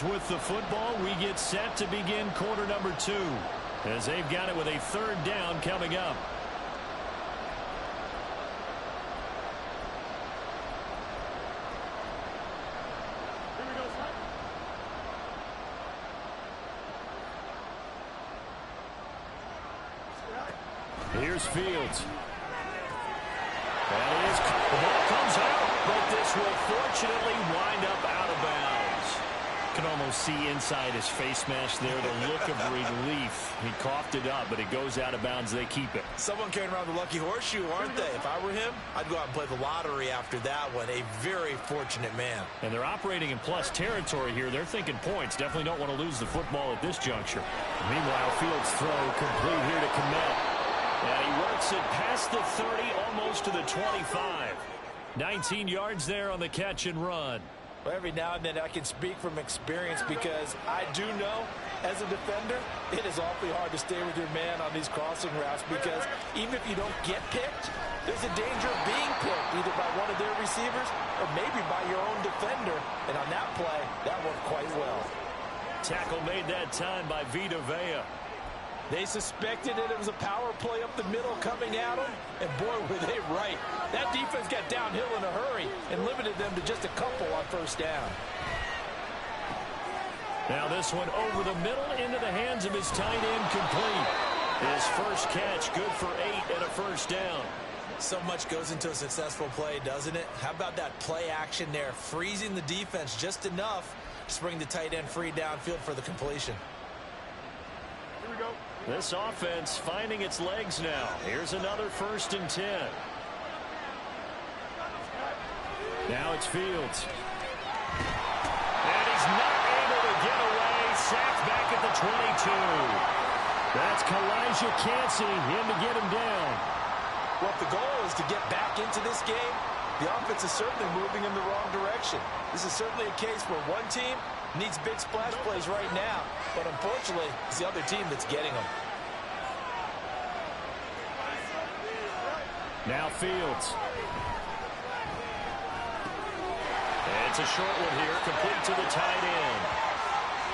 is with the football. We get set to begin quarter number 2 as they've got it with a 3rd down coming up. Here's Fields. That is, the ball comes out, but this will fortunately wind up out of bounds. Can almost see inside his face mask there the look of relief. He coughed it up, but it goes out of bounds. They keep it. Someone carrying around the lucky horseshoe, aren't they? If I were him, I'd go out and play the lottery after that one. A very fortunate man. And they're operating in plus territory here. They're thinking points. Definitely don't want to lose the football at this juncture. Meanwhile, Fields' throw complete here to Kmet. And he works it past the 30, almost to the 25. 19 yards there on the catch and run. Well, every now and then I can speak from experience because I do know as a defender it is awfully hard to stay with your man on these crossing routes because even if you don't get picked, there's a danger of being picked either by one of their receivers or maybe by your own defender. And on that play, that worked quite well. Tackle made that time by Vita Vea. They suspected it was a power play up the middle coming at them, and boy, were they right. That defense got downhill in a hurry and limited them to just a couple on 1st down. Now this one over the middle into the hands of his tight end, complete. His first catch, good for 8 and a 1st down. So much goes into a successful play, doesn't it? How about that play action there, freezing the defense just enough to bring the tight end free downfield for the completion. Here we go. This offense finding its legs now. Here's another 1st and 10. Now it's Fields. And he's not able to get away. Sacked back at the 22. That's Kalijah Cansey in to get him down. Well, if the goal is to get back into this game, the offense is certainly moving in the wrong direction. This is certainly a case where one team needs big splash plays right now, but unfortunately, it's the other team that's getting them. Now Fields. And it's a short one here, complete to the tight end.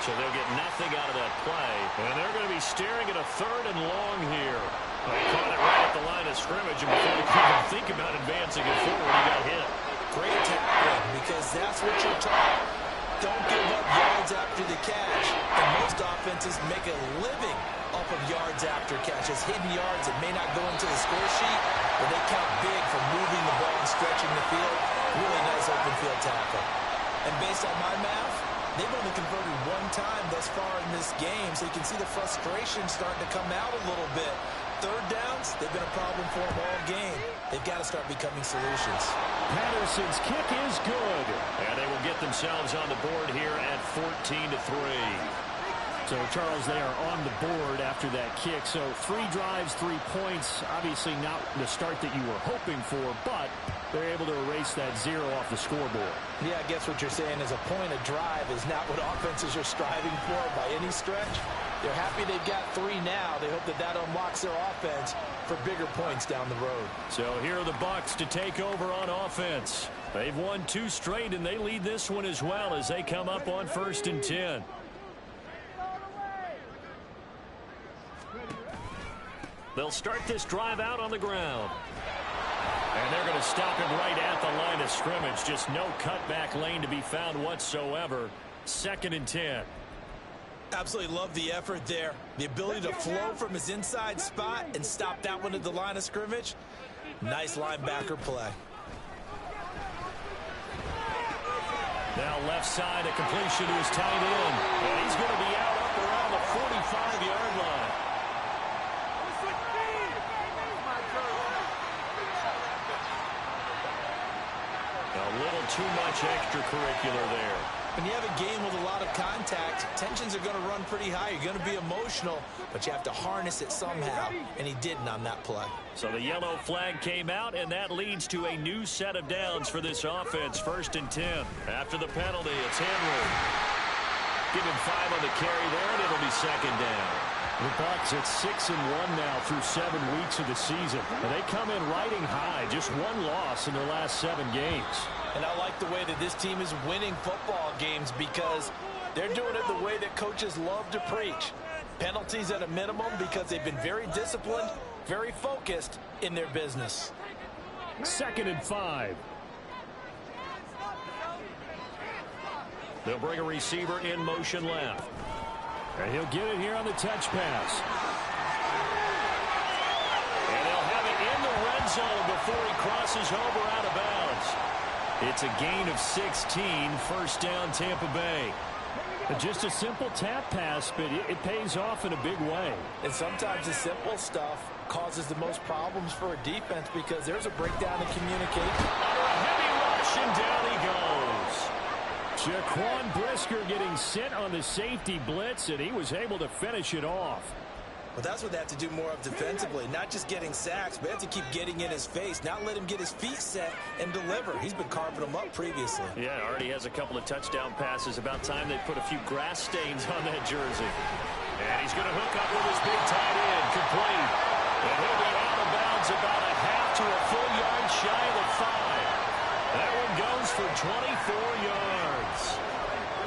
So they'll get nothing out of that play, and they're going to be staring at a 3rd and long here. They caught it right at the line of scrimmage, and before he could even think about advancing it forward, he got hit. Great tackling, because that's what you're taught. Don't give up yards after the catch. And most offenses make a living off of yards after catches. Hidden yards that may not go into the score sheet, but they count big for moving the ball and stretching the field. Really nice open field tackle. And based on my math, they've only converted 1 time thus far in this game, so you can see the frustration starting to come out a little bit. 3rd downs, they've been a problem for them all game. They've got to start becoming solutions. Patterson's kick is good. And they will get themselves on the board here at 14-3. So, Charles, they are on the board after that kick. So 3 drives, 3 points. Obviously not the start that you were hoping for, but they're able to erase that 0 off the scoreboard. Yeah, I guess what you're saying is a point of drive is not what offenses are striving for by any stretch. They're happy they've got 3 now. They hope that that unlocks their offense for bigger points down the road. So here are the Bucs to take over on offense. They've won 2 straight, and they lead this one as well as they come up on 1st and 10. They'll start this drive out on the ground. And they're going to stop him right at the line of scrimmage. Just no cutback lane to be found whatsoever. 2nd and 10. Absolutely love the effort there. The ability to flow from his inside spot and stop that one at the line of scrimmage. Nice linebacker play. Now left side, a completion to his tight end. And he's going to be out up around the 45-yard line. A little too much extracurricular there. When you have a game with a lot of contact, tensions are going to run pretty high. You're going to be emotional, but you have to harness it somehow, and he didn't on that play. So the yellow flag came out, and that leads to a new set of downs for this offense. 1st and 10. After the penalty, it's Henry. Give him 5 on the carry there, and it'll be 2nd down. The Bucs at 6-1 now through 7 weeks of the season. And they come in riding high. Just 1 loss in their last 7 games. And I like the way that this team is winning football games because They're doing it the way that coaches love to preach. Penalties at a minimum because they've been very disciplined, very focused in their business. 2nd and 5. They'll bring a receiver in motion left. And he'll get it here on the touch pass. And they'll have it in the red zone before he crosses over out of bounds. It's a gain of 16, first down Tampa Bay. Just a simple tap pass, but it pays off in a big way. And sometimes the simple stuff causes the most problems for a defense because there's a breakdown in communication. Under a heavy rush, and down he goes. Jaquan Brisker getting sent on the safety blitz, and he was able to finish it off. Well, that's what they have to do more of defensively. Not just getting sacks, but they have to keep getting in his face. Not let him get his feet set and deliver. He's been carving them up previously. Yeah, already has a couple of touchdown passes. About time they put a few grass stains on that jersey. And he's going to hook up with his big tight end. Complete. And he'll be out of bounds about a half to a full yard shy of the 5. That one goes for 24 yards.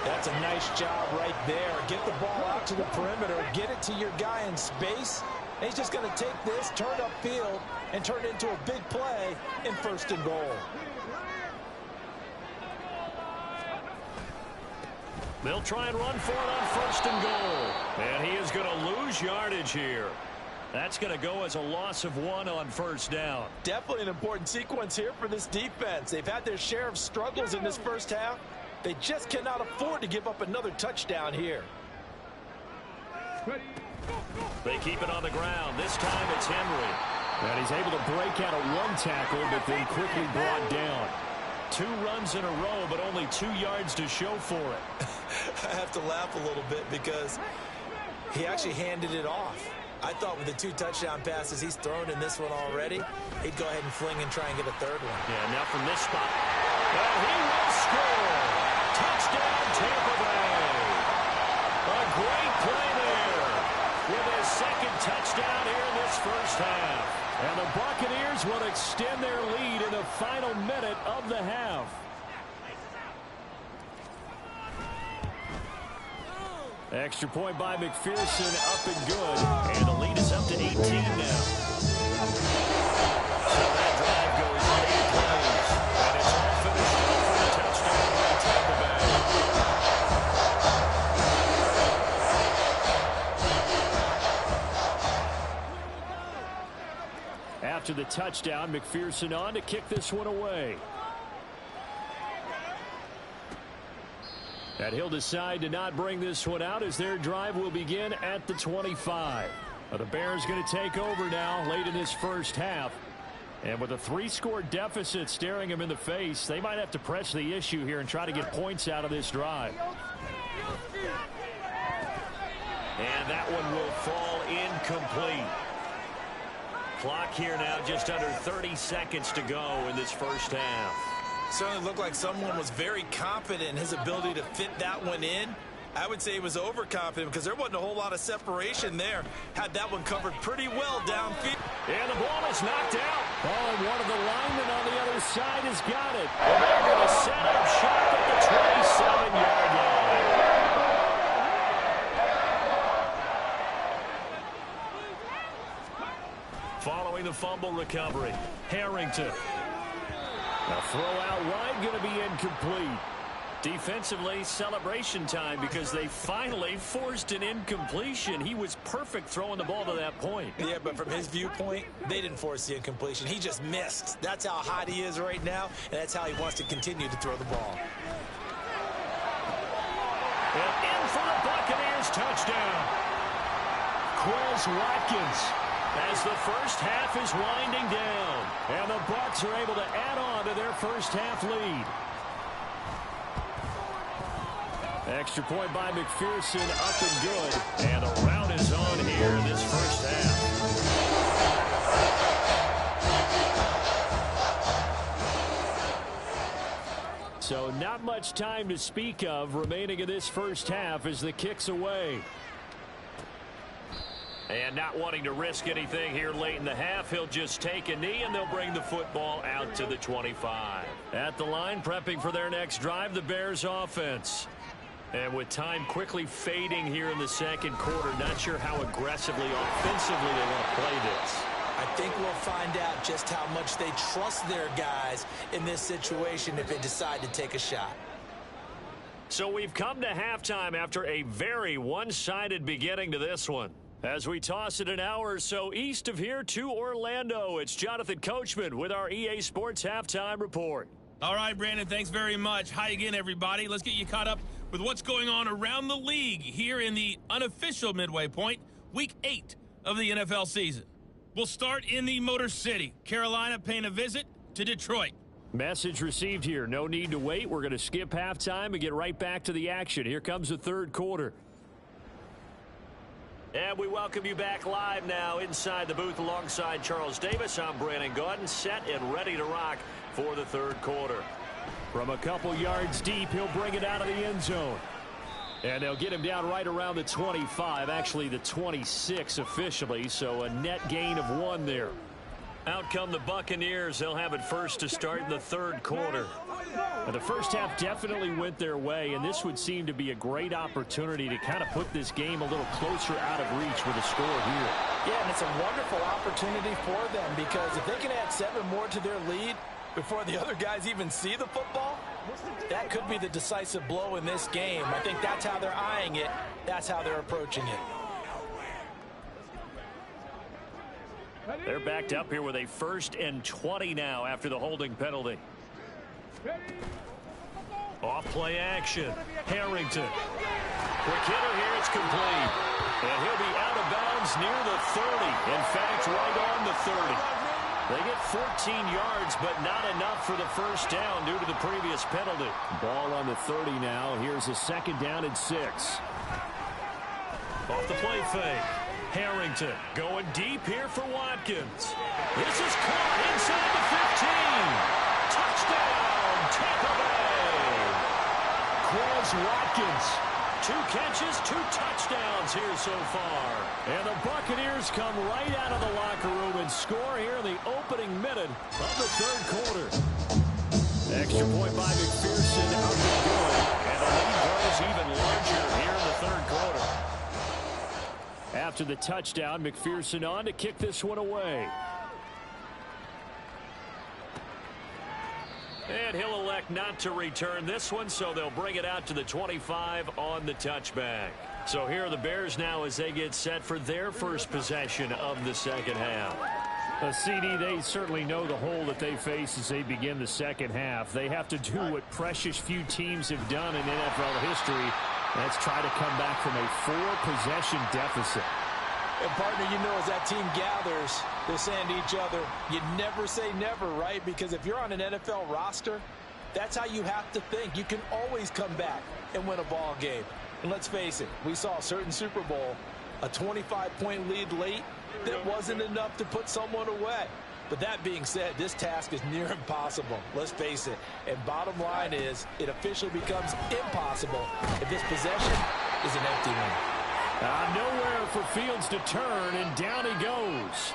That's a nice job right there. Get the ball out to the perimeter. Get it to your guy in space. And he's just going to take this, turn upfield, and turn it into a big play in 1st and goal. They'll try and run for it on 1st and goal. And he is going to lose yardage here. That's going to go as a loss of 1 on 1st down. Definitely an important sequence here for this defense. They've had their share of struggles in this first half. They just cannot afford to give up another touchdown here. They keep it on the ground. This time it's Henry. And he's able to break out of 1 tackle, but then quickly brought down. 2 runs in a row, but only 2 yards to show for it. I have to laugh a little bit because he actually handed it off. I thought with the 2 touchdown passes he's thrown in this one already, he'd go ahead and fling and try and get a 3rd one. Yeah, now from this spot. And he will score. Touchdown, Tampa Bay. A great play there with his 2nd touchdown here in this first half. And the Buccaneers will extend their lead in the final minute of the half. Extra point by McPherson, up and good. And the lead is up to 18 now. So that drive goes 8 plays. And it's all finished up for a touchdown by Tampa Bay. After the touchdown, McPherson on to kick this one away. And he'll decide to not bring this one out as their drive will begin at the 25. The Bears going to take over now late in this first half. And with a 3-score deficit staring them in the face, they might have to press the issue here and try to get points out of this drive. And that one will fall incomplete. Clock here now just under 30 seconds to go in this first half. Certainly looked like someone was very confident in his ability to fit that one in. I would say he was overconfident because there wasn't a whole lot of separation there. Had that one covered pretty well downfield. And the ball is knocked out. Oh, and one of the linemen on the other side has got it. And they're going to set up shop at the 27-yard line. Following the fumble recovery, Harrington. A throw out wide going to be incomplete. Defensively, celebration time because they finally forced an incompletion. He was perfect throwing the ball to that point. Yeah, but from his viewpoint, they didn't force the incompletion. He just missed. That's how hot he is right now, and that's how he wants to continue to throw the ball. And in for the Buccaneers touchdown. Quez Watkins. As the first half is winding down. And the Bucs are able to add on to their first half lead. Extra point by McPherson, up and good. And the rout is on here in this first half. So not much time to speak of remaining in this first half as the kick's away. And not wanting to risk anything here late in the half, he'll just take a knee and they'll bring the football out to the 25. At the line, prepping for their next drive, the Bears offense. And with time quickly fading here in the second quarter, not sure how aggressively, offensively they want to play this. I think we'll find out just how much they trust their guys in this situation if they decide to take a shot. So we've come to halftime after a very one-sided beginning to this one. As we toss it an hour or so east of here to Orlando, it's Jonathan Coachman with our EA Sports Halftime Report. All right, Brandon, thanks very much. Hi again, everybody. Let's get you caught up with what's going on around the league here in the unofficial midway point, Week 8 of the NFL season. We'll start in the Motor City. Carolina paying a visit to Detroit. Message received here. No need to wait. We're going to skip halftime and get right back to the action. Here comes the third quarter. And we welcome you back live now inside the booth alongside Charles Davis. I'm Brandon Gaudin, set and ready to rock for the third quarter. From a couple yards deep, he'll bring it out of the end zone. And they'll get him down right around the 25, actually the 26 officially, so a net gain of 1 there. Out come the Buccaneers. They'll have it first to start in the third quarter. And the first half definitely went their way, and this would seem to be a great opportunity to kind of put this game a little closer out of reach with a score here. Yeah, and it's a wonderful opportunity for them because if they can add 7 more to their lead before the other guys even see the football, that could be the decisive blow in this game. I think that's how they're eyeing it. That's how they're approaching it. They're backed up here with a 1st and 20 now after the holding penalty. Off play action. Harrington. Quick hitter here. It's complete. And he'll be out of bounds near the 30. In fact, right on the 30. They get 14 yards, but not enough for the first down due to the previous penalty. Ball on the 30 now. Here's a 2nd down and 6. Off the play fake. Harrington going deep here for Watkins. This is caught inside the 15. Touchdown, Tampa Bay. Quez Watkins. 2 catches, 2 touchdowns here so far. And the Buccaneers come right out of the locker room and score here in the opening minute of the third quarter. Extra point by McPherson up and good. And the lead grows even larger here in the third quarter. After the touchdown, McPherson on to kick this one away. And he'll elect not to return this one, so they'll bring it out to the 25 on the touchback. So here are the Bears now as they get set for their first possession of the second half. CD, they certainly know the hole that they face as they begin the second half. They have to do what precious few teams have done in NFL history. Let's try to come back from a 4-possession deficit. And, partner, you know, as that team gathers, they're saying to each other, you never say never, right? Because if you're on an NFL roster, that's how you have to think. You can always come back and win a ball game. And let's face it, we saw a certain Super Bowl, a 25-point lead late that wasn't enough to put someone away. But that being said, this task is near impossible. Let's face it. And bottom line is, it officially becomes impossible if this possession is an empty one. Nowhere for Fields to turn, and down he goes.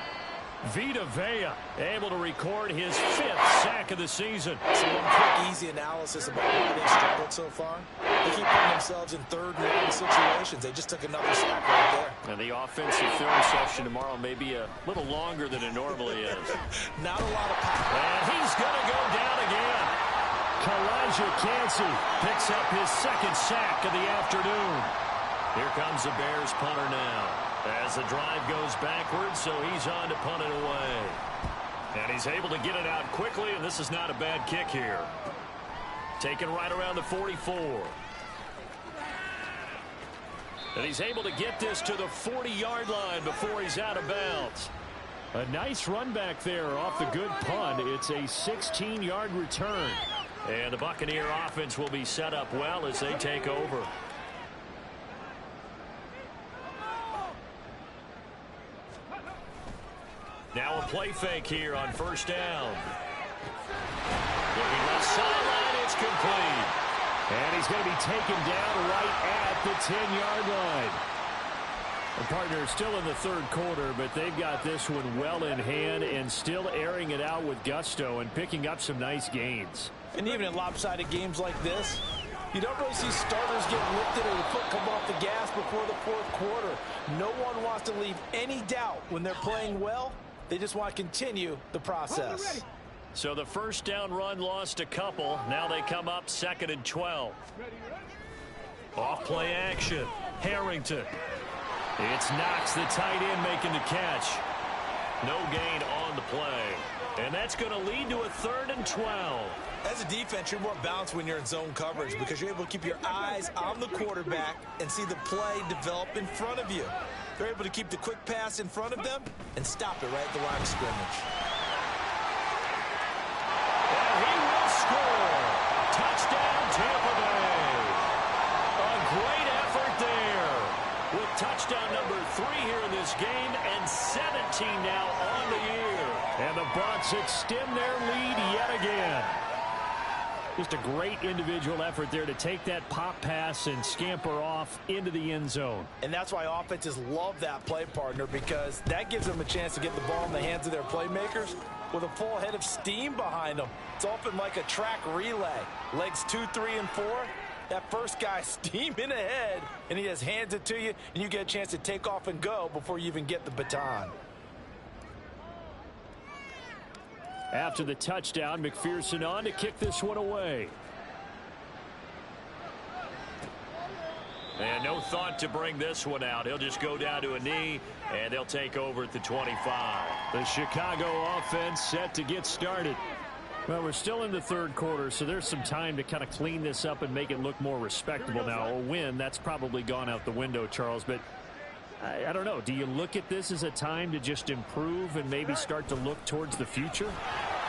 Vita Vea able to record his 5th sack of the season. So one quick, easy analysis about why they've struggled so far. They keep putting themselves in 3rd and long situations. They just took another sack right there. And the offensive film session tomorrow may be a little longer than it normally is. Not a lot of power. And he's going to go down again. Kalijah Kancey picks up his 2nd sack of the afternoon. Here comes the Bears punter now. As the drive goes backwards, so he's on to punt it away. And he's able to get it out quickly, and this is not a bad kick here. Taken right around the 44. And he's able to get this to the 40-yard line before he's out of bounds. A nice run back there off the good punt. It's a 16-yard return. And the Buccaneer offense will be set up well as they take over. Now a play fake here on 1st down. Looking left sideline, it's complete. And he's going to be taken down right at the 10-yard line. The partner is still in the third quarter, but they've got this one well in hand and still airing it out with gusto and picking up some nice gains. And even in lopsided games like this, You don't really see starters get lifted or the foot come off the gas before the fourth quarter. No one wants to leave any doubt when they're playing well. They just want to continue the process. So the first down run lost a couple. Now they come up 2nd and 12. Off play action. Harrington. It's Knox, the tight end, making the catch. No gain on the play. And that's going to lead to a 3rd and 12. As a defense, you're more balanced when you're in zone coverage because you're able to keep your eyes on the quarterback and see the play develop in front of you. They're able to keep the quick pass in front of them and stop it right at the line of scrimmage. And he will score. Touchdown, Tampa Bay. A great effort there. With touchdown number 3 here in this game and 17 now on the year. And the Bucs extend their lead yet again. Just a great individual effort there to take that pop pass and scamper off into the end zone. And that's why offenses love that play partner, because that gives them a chance to get the ball in the hands of their playmakers with a full head of steam behind them. It's often like a track relay. Legs 2, 3, and 4. That first guy steaming ahead, and he just hands it to you, and you get a chance to take off and go before you even get the baton. After the touchdown, McPherson on to kick this one away. And no thought to bring this one out. He'll just go down to a knee, and they'll take over at the 25. The Chicago offense set to get started. Well, we're still in the 3rd quarter, so there's some time to kind of clean this up and make it look more respectable. Now, a win, that's probably gone out the window, Charles, but I don't know. Do you look at this as a time to just improve and maybe start to look towards the future?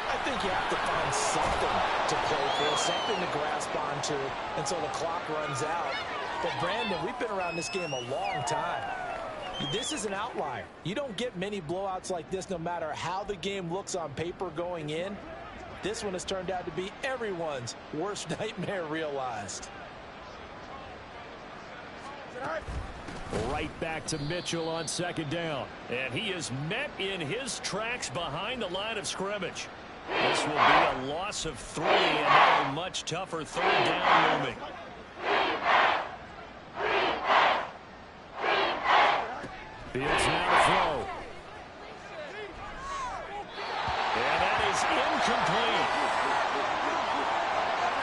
I think you have to find something to play for, something to grasp onto until the clock runs out. But, Brandon, we've been around this game a long time. This is an outlier. You don't get many blowouts like this no matter how the game looks on paper going in. This one has turned out to be everyone's worst nightmare realized. Right back to Mitchell on 2nd down. And he is met in his tracks behind the line of scrimmage. This will be a loss of 3 and now a much tougher 3rd down looming. Fields now to throw. And that is incomplete.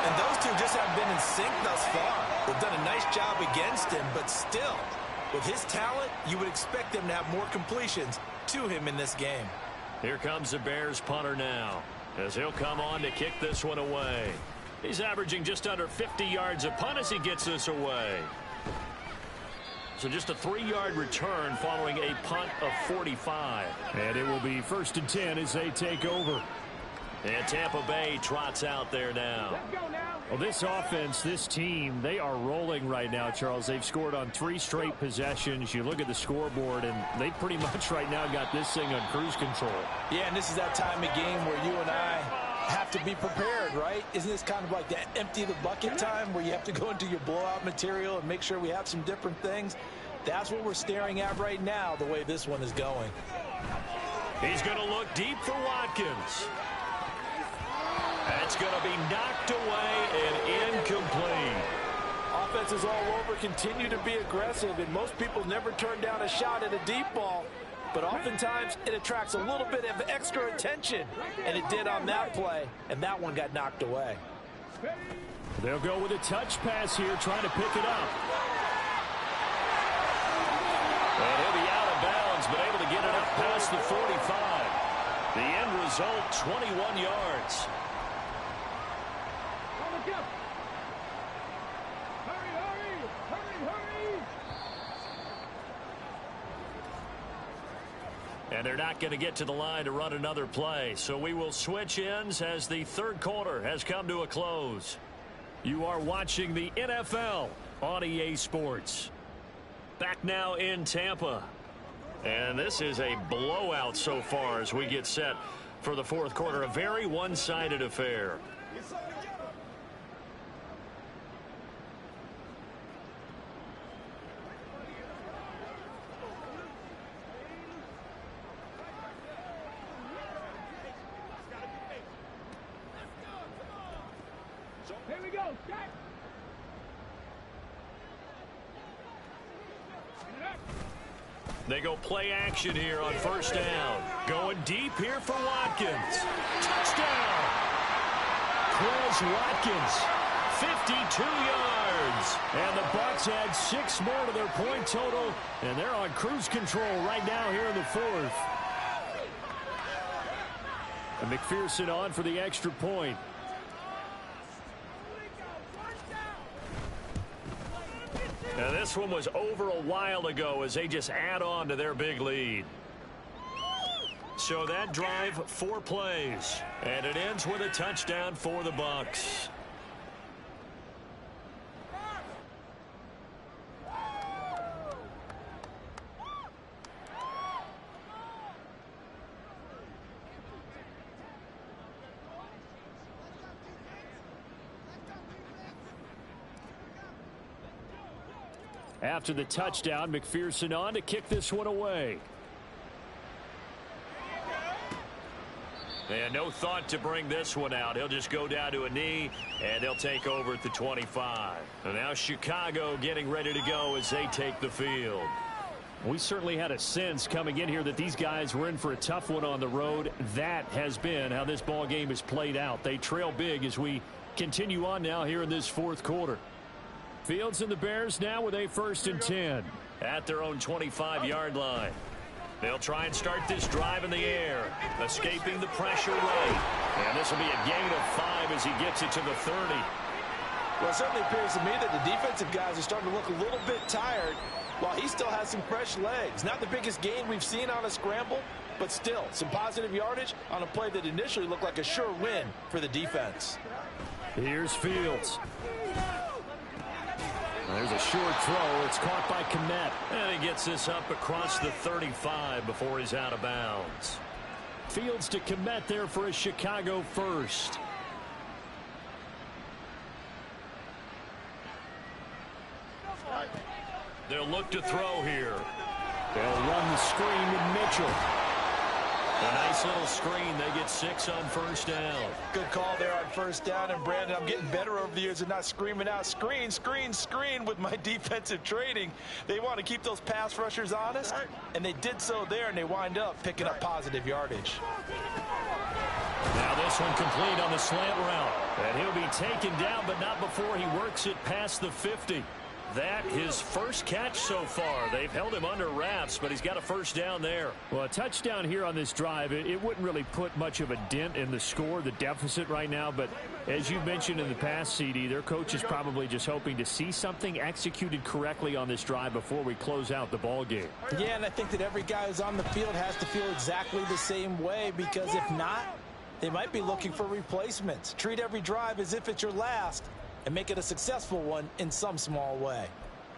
And those two just haven't been in sync thus far. They've done a nice job against him, but still, with his talent, you would expect them to have more completions to him in this game. Here comes the Bears punter now, as he'll come on to kick this one away. He's averaging just under 50 yards a punt as he gets this away. So just a 3-yard return following a punt of 45. And it will be 1st and 10 as they take over. And Tampa Bay trots out there now. Well, this offense, this team, they are rolling right now, Charles. They've scored on 3 straight possessions. You look at the scoreboard, and they pretty much right now got this thing on cruise control. Yeah, and this is that time of game where you and I have to be prepared, right? Isn't this kind of like that empty the bucket time where you have to go into your blowout material and make sure we have some different things? That's what we're staring at right now, the way this one is going. He's going to look deep for Watkins. That's going to be knocked away and incomplete. Offenses all over continue to be aggressive, and most people never turn down a shot at a deep ball. But oftentimes, it attracts a little bit of extra attention, and it did on that play, and that one got knocked away. They'll go with a touch pass here, trying to pick it up. And he'll be out of bounds, but able to get it up past the 45. The end result, 21 yards. And they're not going to get to the line to run another play. So we will switch ends as the 3rd quarter has come to a close. You are watching the NFL on EA Sports. Back now in Tampa. And this is a blowout so far as we get set for the 4th quarter. A very one-sided affair. They go play action here on first down. Going deep here for Watkins. Touchdown! Chris Watkins, 52 yards. And the Bucs add 6 more to their point total, and they're on cruise control right now here in the fourth. And McPherson on for the extra point. Now this one was over a while ago as they just add on to their big lead. So that drive, 4 plays. And it ends with a touchdown for the Bucs. After the touchdown, McPherson on to kick this one away. And no thought to bring this one out. He'll just go down to a knee, and they'll take over at the 25. And now Chicago getting ready to go as they take the field. We certainly had a sense coming in here that these guys were in for a tough one on the road. That has been how this ball game has played out. They trail big as we continue on now here in this fourth quarter. Fields and the Bears now with a 1st and 10 at their own 25-yard line. They'll try and start this drive in the air, escaping the pressure right. And this will be a gain of 5 as he gets it to the 30. Well, it certainly appears to me that the defensive guys are starting to look a little bit tired while he still has some fresh legs. Not the biggest gain we've seen on a scramble, but still some positive yardage on a play that initially looked like a sure win for the defense. Here's Fields. There's a short throw. It's caught by Kmet. And he gets this up across the 35 before he's out of bounds. Fields to Kmet there for a Chicago first. They'll look to throw here. They'll run the screen with Mitchell. A nice little screen. They get 6 on first down. Good call there on first down. And, Brandon, I'm getting better over the years of not screaming out screen, screen, screen with my defensive training. They want to keep those pass rushers honest, and they did so there, and they wind up picking up positive yardage. Now this one complete on the slant route. And he'll be taken down, but not before he works it past the 50. That his first catch so far. They've held him under wraps, but he's got a first down there. Well, a touchdown here on this drive, it wouldn't really put much of a dent in the score, the deficit right now. But as you mentioned in the past, CD, their coach is probably just hoping to see something executed correctly on this drive before we close out the ball game. Yeah, and I think that every guy who's on the field has to feel exactly the same way, because if not, they might be looking for replacements. Treat every drive as if it's your last, and make it a successful one in some small way.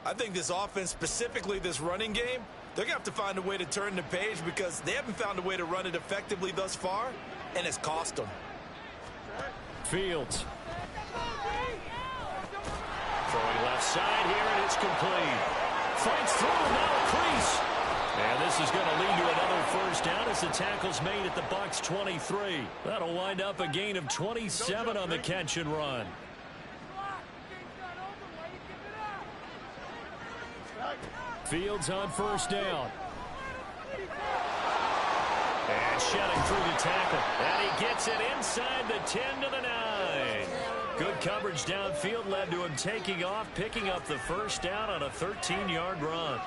I think this offense, specifically this running game, they're going to have to find a way to turn the page, because they haven't found a way to run it effectively thus far, and it's cost them. Fields. Throwing left side here, and it's complete. Fights through, now a crease. And this is going to lead to another first down as the tackle's made at the Bucs 23. That'll wind up a gain of 27 on the catch and run. Fields on first down. And shedding through the tackle. And he gets it inside the 10 to the 9. Good coverage downfield led to him taking off, picking up the first down on a 13-yard run.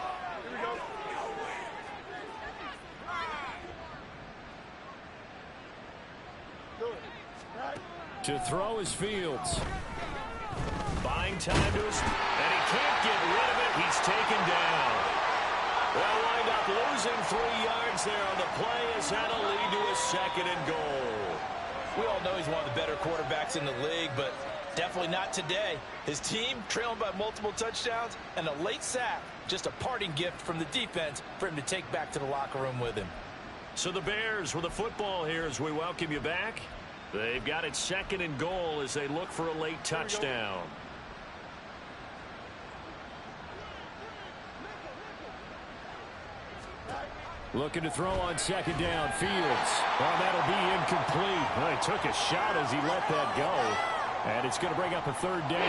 To throw is Fields. Buying time to his, and he can't get rid of it. He's taken down. They'll wind up losing 3 yards there on the play as that'll lead to a 2nd and goal. We all know he's one of the better quarterbacks in the league, but definitely not today. His team trailing by multiple touchdowns, and a late sack, just a parting gift from the defense for him to take back to the locker room with him. So the Bears with the football here as we welcome you back. They've got it 2nd and goal as they look for a late touchdown. Looking to throw on 2nd down, Fields. Well, that'll be incomplete. Well, he took a shot as he let that go. And it's going to bring up a third down.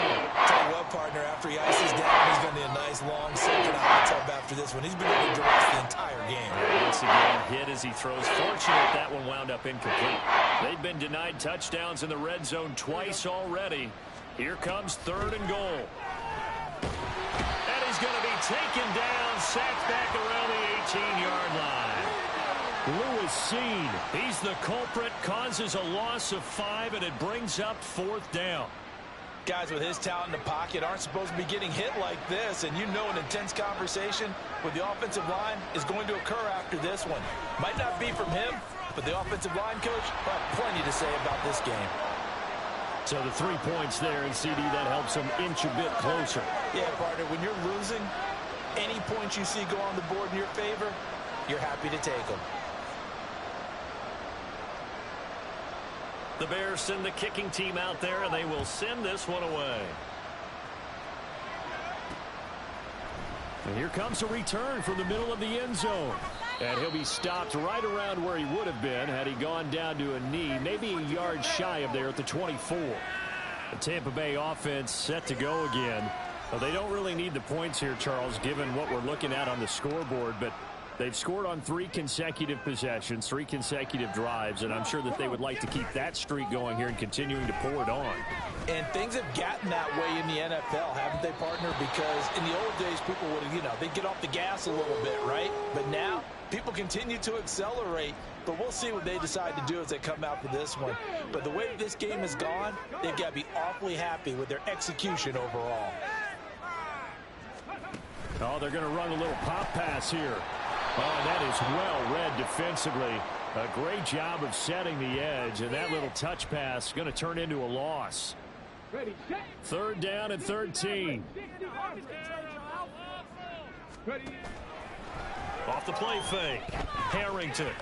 Tell you what, partner, after he ices down, he's going to need a nice long soak in a hot tub after this one. He's been under duress the entire game. Once again, hit as he throws. Fortunate that one wound up incomplete. They've been denied touchdowns in the red zone twice already. Here comes 3rd and goal. And he's going to be taken down, sacked back around the 18-yard line. Lewis seen. He's the culprit, causes a loss of 5, and it brings up 4th down. Guys with his talent in the pocket aren't supposed to be getting hit like this, and you know an intense conversation with the offensive line is going to occur after this one. Might not be from him, but the offensive line coach will have plenty to say about this game. So the 3 points there, and CD, that helps them inch a bit closer. Yeah, partner, when you're losing, any points you see go on the board in your favor, you're happy to take them. The Bears send the kicking team out there, and they will send this one away. And here comes a return from the middle of the end zone. And he'll be stopped right around where he would have been had he gone down to a knee, maybe a yard shy of there at the 24. The Tampa Bay offense set to go again. Well, they don't really need the points here, Charles, given what we're looking at on the scoreboard, but they've scored on 3 consecutive possessions, 3 consecutive drives, and I'm sure that they would like to keep that streak going here and continuing to pour it on. And things have gotten that way in the NFL, haven't they, partner? Because in the old days, people would, they'd get off the gas a little bit, right? But now, people continue to accelerate. But we'll see what they decide to do as they come out for this one. But the way this game has gone, they've got to be awfully happy with their execution overall. Oh, they're going to run a little pop pass here. Oh, that is well read defensively. A great job of setting the edge, and that little touch pass is going to turn into a loss. 3rd down and 13. Off the play fake. Harrington.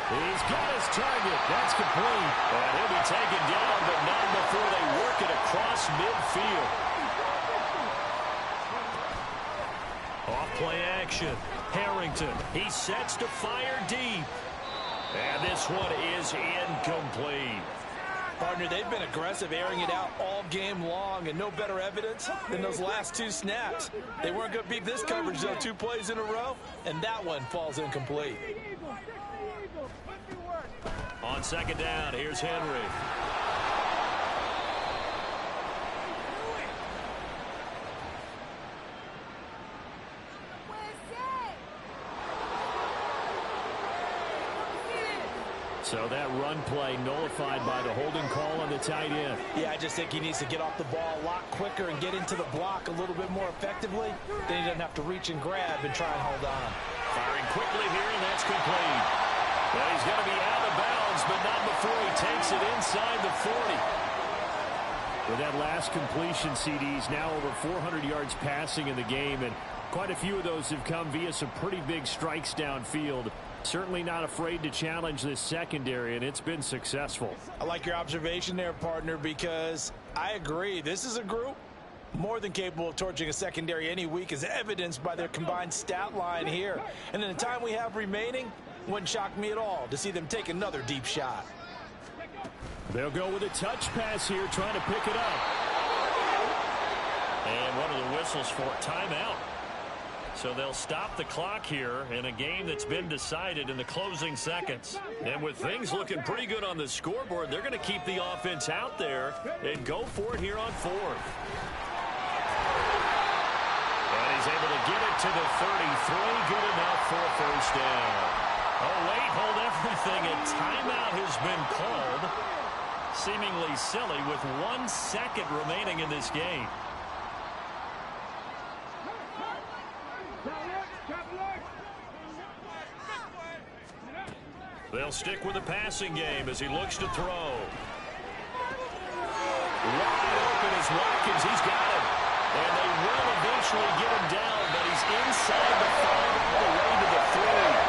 He's got his target. That's complete. And he'll be taken down, but not before they work it across midfield. Off play action. Harrington. He sets to fire deep. And this one is incomplete. Partner, they've been aggressive, airing it out all game long, and no better evidence than those last 2 snaps. They weren't going to beat this coverage, though, 2 plays in a row, and that one falls incomplete. On 2nd down, here's Henry. So that run play nullified by the holding call on the tight end. Yeah, I just think he needs to get off the ball a lot quicker and get into the block a little bit more effectively. Then he doesn't have to reach and grab and try and hold on. Firing quickly here, and that's complete. Well, he's going to be out of bounds, but not before he takes it inside the 40. With that last completion, CD's now over 400 yards passing in the game, and quite a few of those have come via some pretty big strikes downfield. Certainly not afraid to challenge this secondary, and it's been successful. I like your observation there, partner, because I agree. This is a group more than capable of torching a secondary any week, as evidenced by their combined stat line here. And in the time we have remaining, wouldn't shock me at all to see them take another deep shot. They'll go with a touch pass here, trying to pick it up. And one of the whistles for timeout. So they'll stop the clock here in a game that's been decided in the closing seconds. And with things looking pretty good on the scoreboard, they're going to keep the offense out there and go for it here on 4th. And he's able to get it to the 33. Good enough for a 1st down. Oh, wait, hold everything. A timeout has been called. Seemingly silly with 1 second remaining in this game. They'll stick with the passing game as he looks to throw. Wide open is Watkins. He's got him. And they will eventually get him down, but he's inside the 5 all the way to the 3.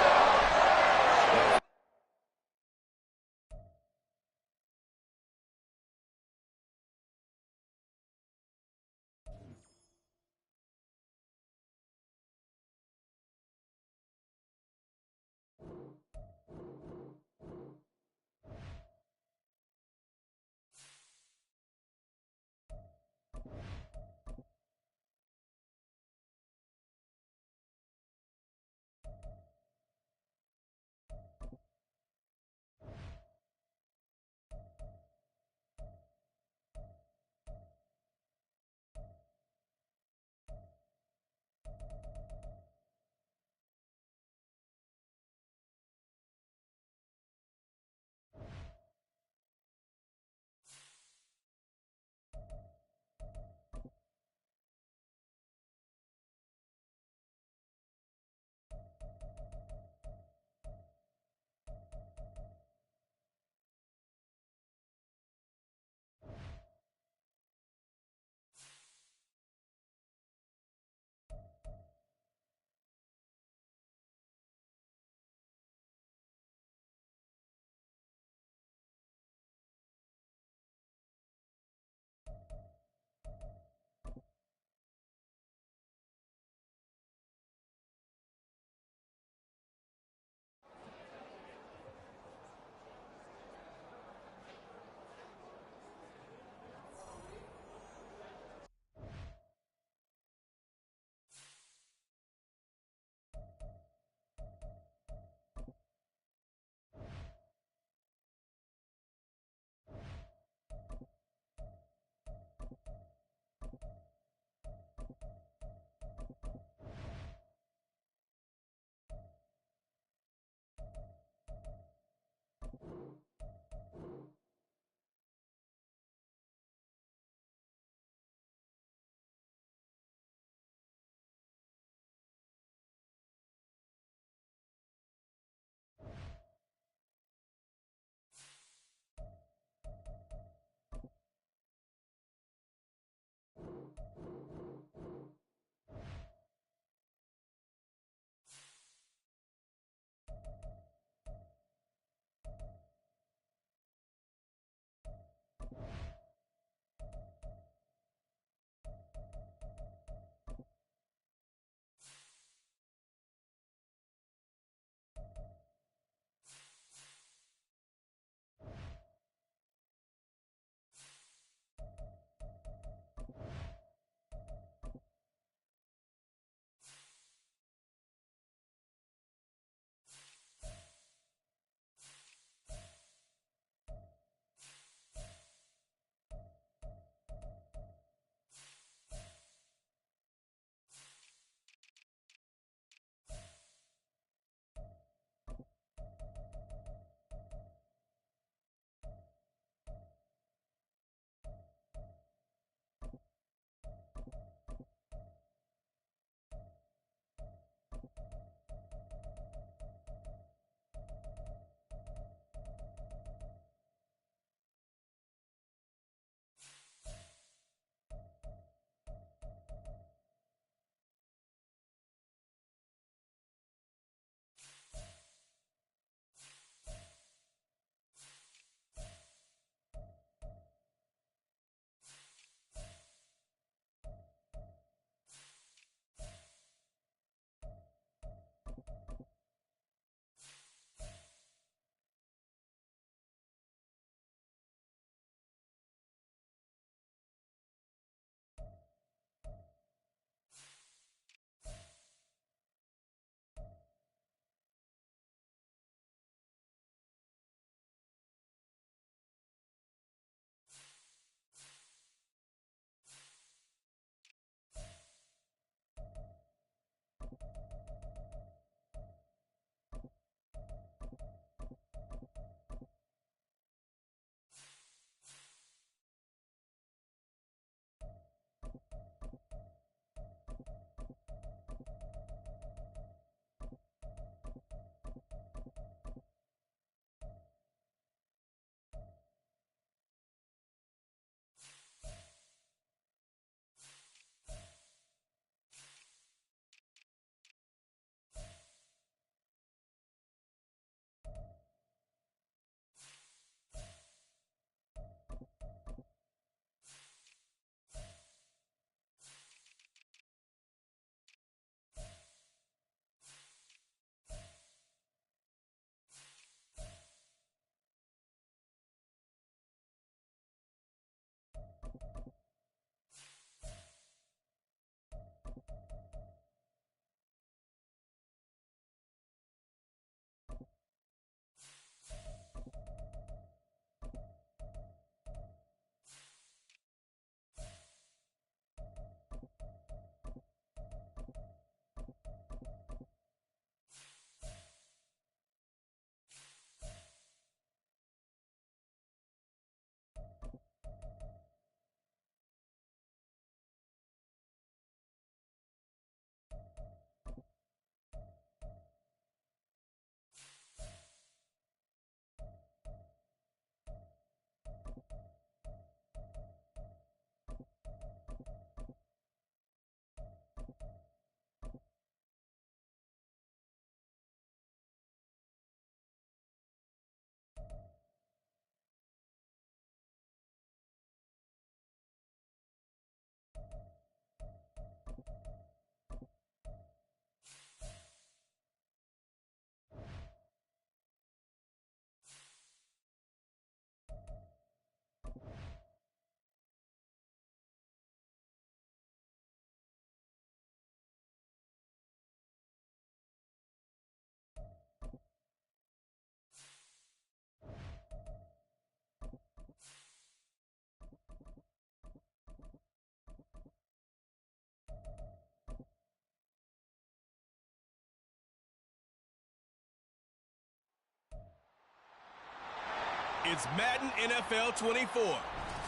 It's Madden NFL 24,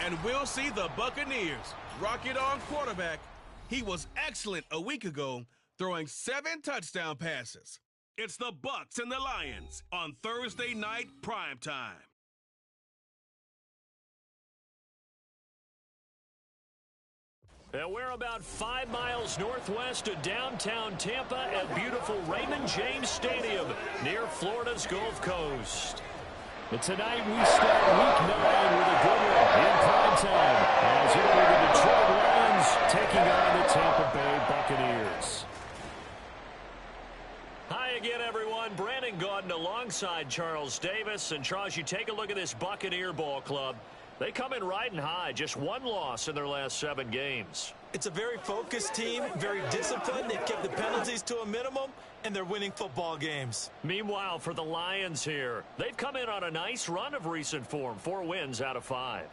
and we'll see the Buccaneers rock it on quarterback. He was excellent a week ago, throwing 7 touchdown passes. It's the Bucs and the Lions on Thursday night primetime. And we're about 5 miles northwest of downtown Tampa at beautiful Raymond James Stadium near Florida's Gulf Coast. But tonight we start Week 9 with a good one in primetime as it'll be the Detroit Lions taking on the Tampa Bay Buccaneers. Hi again, everyone. Brandon Gaudin alongside Charles Davis. And Charles, you take a look at this Buccaneer ball club. They come in riding high, just 1 loss in their last 7 games. It's a very focused team, very disciplined. They've kept the penalties to a minimum, and they're winning football games. Meanwhile, for the Lions here, they've come in on a nice run of recent form, 4 wins out of 5.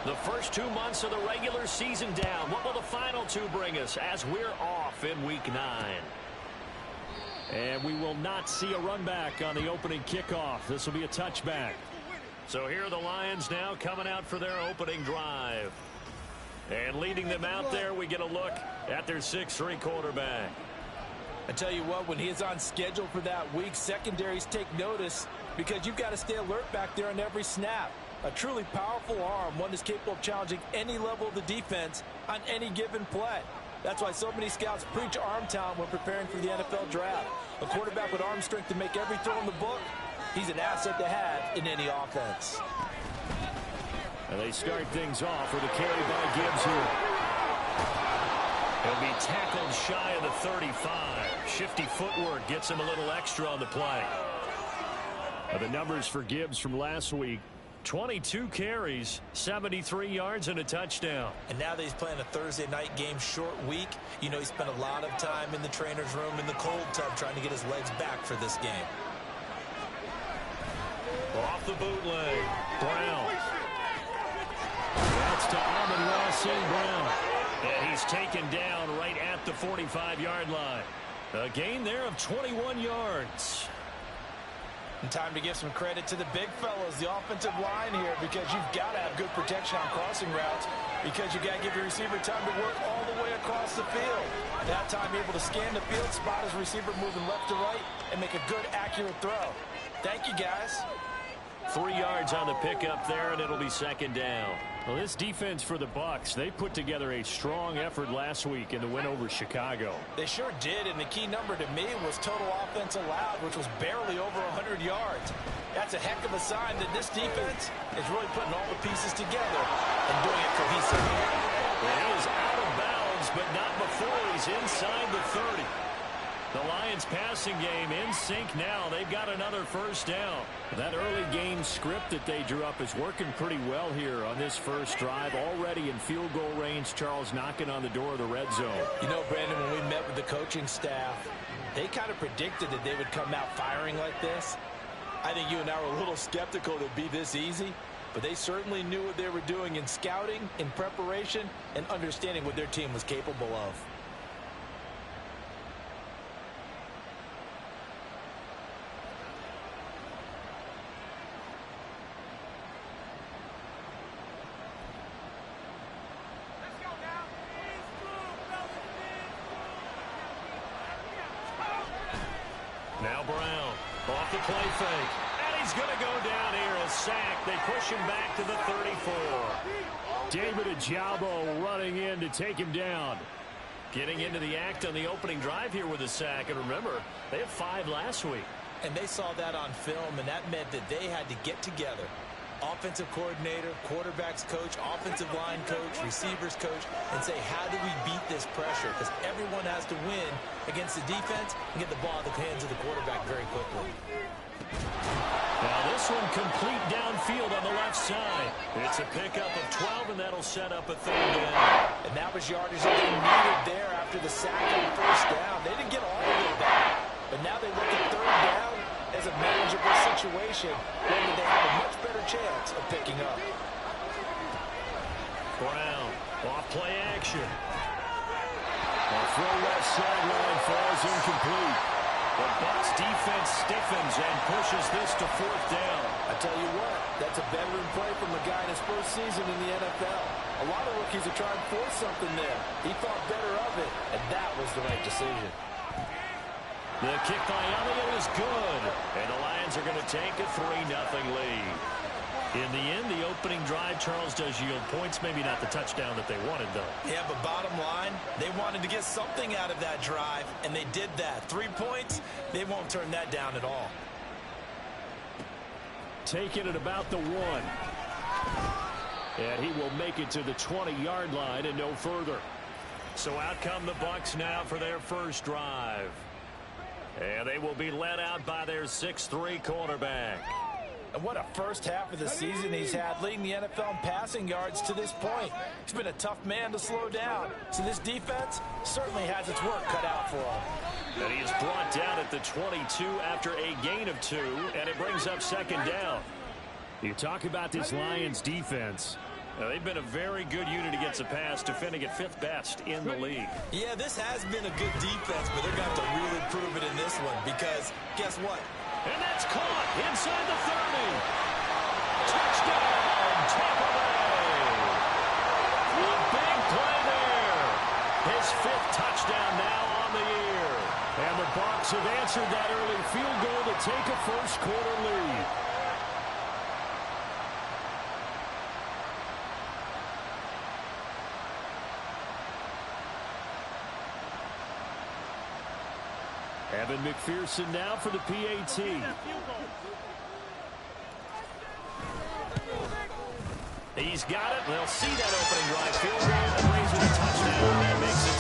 The first 2 months of the regular season down. What will the final 2 bring us as we're off in Week 9? And we will not see a run back on the opening kickoff. This will be a touchback. So here are the Lions now coming out for their opening drive. And leading them out there, we get a look at their 6'3" quarterback. I tell you what, when he is on schedule for that week, secondaries take notice because you've got to stay alert back there on every snap. A truly powerful arm, one that's capable of challenging any level of the defense on any given play. That's why so many scouts preach arm talent when preparing for the NFL draft. A quarterback with arm strength to make every throw in the book, he's an asset to have in any offense. And they start things off with a carry by Gibbs here. He'll be tackled shy of the 35. Shifty footwork gets him a little extra on the play. The numbers for Gibbs from last week: 22 carries, 73 yards, and a touchdown. And now that he's playing a Thursday night game, short week, you know he spent a lot of time in the trainer's room in the cold tub trying to get his legs back for this game. Off the bootleg, Brown. That's to Amon-Ra St. Brown. And he's taken down right at the 45-yard line. A gain there of 21 yards. And time to give some credit to the big fellas, the offensive line here, because you've got to have good protection on crossing routes because you got to give your receiver time to work all the way across the field. That time able to scan the field, spot his receiver moving left to right, and make a good, accurate throw. Thank you, guys. 3 yards on the pickup there, and it'll be 2nd down. Well, this defense for the Bucs, they put together a strong effort last week in the win over Chicago. They sure did, and the key number to me was total offense allowed, which was barely over 100 yards. That's a heck of a sign that this defense is really putting all the pieces together and doing it cohesively. Well, he is out of bounds, but not before he's inside the 30. The Lions passing game in sync now. They've got another 1st down. That early game script that they drew up is working pretty well here on this first drive. Already in field goal range, Charles knocking on the door of the red zone. You know, Brandon, when we met with the coaching staff, they kind of predicted that they would come out firing like this. I think you and I were a little skeptical that it'd be this easy, but they certainly knew what they were doing in scouting, in preparation, and understanding what their team was capable of. Now Brown, off the play fake, and he's going to go down here, a sack. They push him back to the 34. David Ojabo running in to take him down. Getting into the act on the opening drive here with a sack, and remember, they had 5 last week. And they saw that on film, and that meant that they had to get together. Offensive coordinator, quarterbacks coach, offensive line coach, receivers coach, and say, how do we beat this pressure? Because everyone has to win against the defense and get the ball in the hands of the quarterback very quickly. Now this this one complete downfield on the left side. It's a pickup of 12, and that'll set up a third down. And that was yardage that they needed there after the sack on first down. They didn't get all of it back, but now they look at third down as a manageable situation where they have a much better chance of picking up. Brown, off play action. A throw left sideline falls incomplete. The Bucs defense stiffens and pushes this to fourth down. I tell you what, that's a veteran play from a guy in his first season in the NFL. A lot of rookies are trying to force something there. He thought better of it, and that was the right decision. The kick by Elliott is good, and the Lions are going to take a 3-0 lead. In the end, the opening drive, Charles, does yield points. Maybe not the touchdown that they wanted, though. Yeah, but bottom line, they wanted to get something out of that drive, and they did that. 3 points, they won't turn that down at all. Take it at about the 1. And he will make it to the 20-yard line and no further. So out come the Bucs now for their first drive. And they will be led out by their 6'3" quarterback. And what a first half of the season he's had, leading the NFL in passing yards to this point. He's been a tough man to slow down. So this defense certainly has its work cut out for him. And he is brought down at the 22 after a gain of 2, and it brings up second down. You talk about this Lions defense. They've been a very good unit against the pass, defending at 5th best in the league. Yeah, this has been a good defense, but they're going to have to really prove it in this one because guess what? And that's caught inside the 30. Touchdown, Tampa Bay. A big play there. His 5th touchdown now on the year. And the Bucs have answered that early field goal to take a first-quarter lead. Evan McPherson now for the PAT. He's got it. They'll see that opening drive field goal and raise with a touchdown. That makes it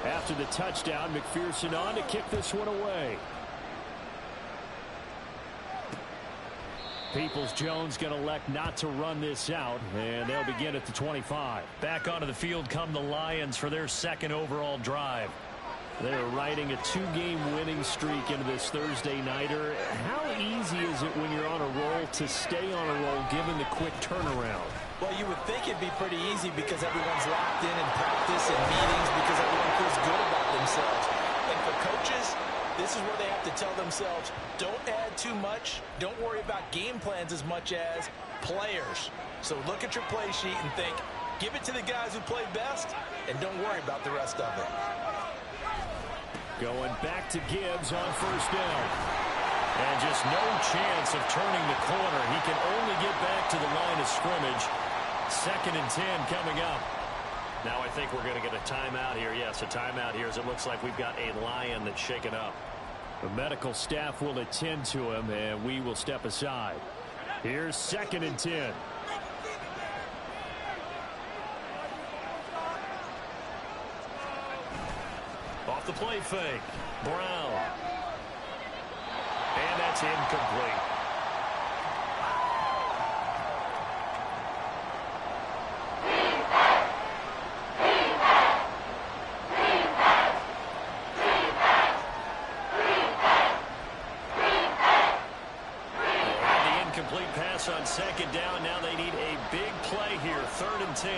7-3. After the touchdown, McPherson on to kick this one away. Peoples-Jones going to elect not to run this out, and they'll begin at the 25. Back onto the field come the Lions for their second overall drive. They're riding a 2-game winning streak into this Thursday nighter. How easy is it when you're on a roll to stay on a roll given the quick turnaround? Well, you would think it'd be pretty easy because everyone's locked in practice and meetings because everyone feels good about themselves. And for coaches, this is where they have to tell themselves, don't add too much. Don't worry about game plans as much as players. So look at your play sheet and think, give it to the guys who play best, and don't worry about the rest of it. Going back to Gibbs on first down. And just no chance of turning the corner. He can only get back to the line of scrimmage. 2nd and 10 coming up. Now I think we're going to get a timeout here. Yes, a timeout here as it looks like we've got a Lion that's shaken up. The medical staff will attend to him, and we will step aside. Here's 2nd and 10. Off the play fake. Brown. And that's incomplete. On second down. Now they need a big play here. 3rd and 10.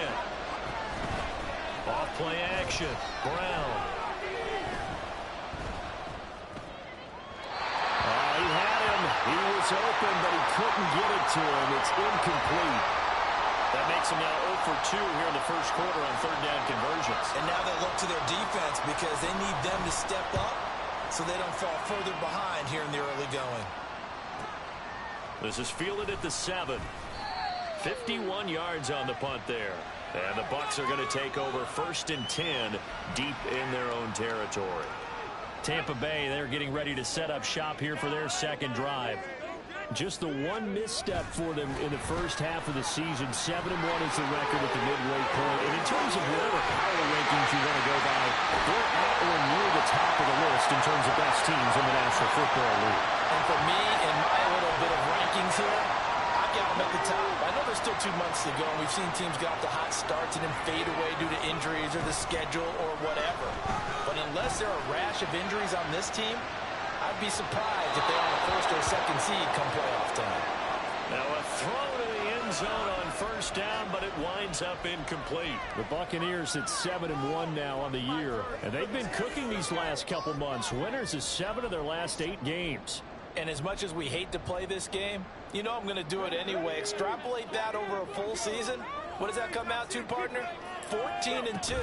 Off play action. Brown. He had him. He was open, but he couldn't get it to him. It's incomplete. That makes him now 0 for 2 here in the first quarter on 3rd down conversions. And now they look to their defense because they need them to step up so they don't fall further behind here in the early going. This is fielded at the 7. 51 yards on the punt there. And the Bucs are going to take over 1st and 10 deep in their own territory. Tampa Bay, they're getting ready to set up shop here for their second drive. Just the one misstep for them in the first half of the season. 7-1 is the record at the midway point. And in terms of whatever power rankings you want to go by, they're top of the list in terms of best teams in the National Football League. And for me, in my little bit of rankings here, I've got them at the top. I know there's still 2 months to go, and we've seen teams get off to hot starts and then fade away due to injuries or the schedule or whatever. But unless there are a rash of injuries on this team, I'd be surprised if they're on a first or second seed come playoff time. Now a throw to the end zone on first down, but it winds up incomplete. The Buccaneers at 7-1 now on the year, and they've been cooking these last couple months. Winners of 7 of their last 8 games. And as much as we hate to play this game, you know I'm going to do it anyway. Extrapolate that over a full season. What does that come out to, partner? 14-2.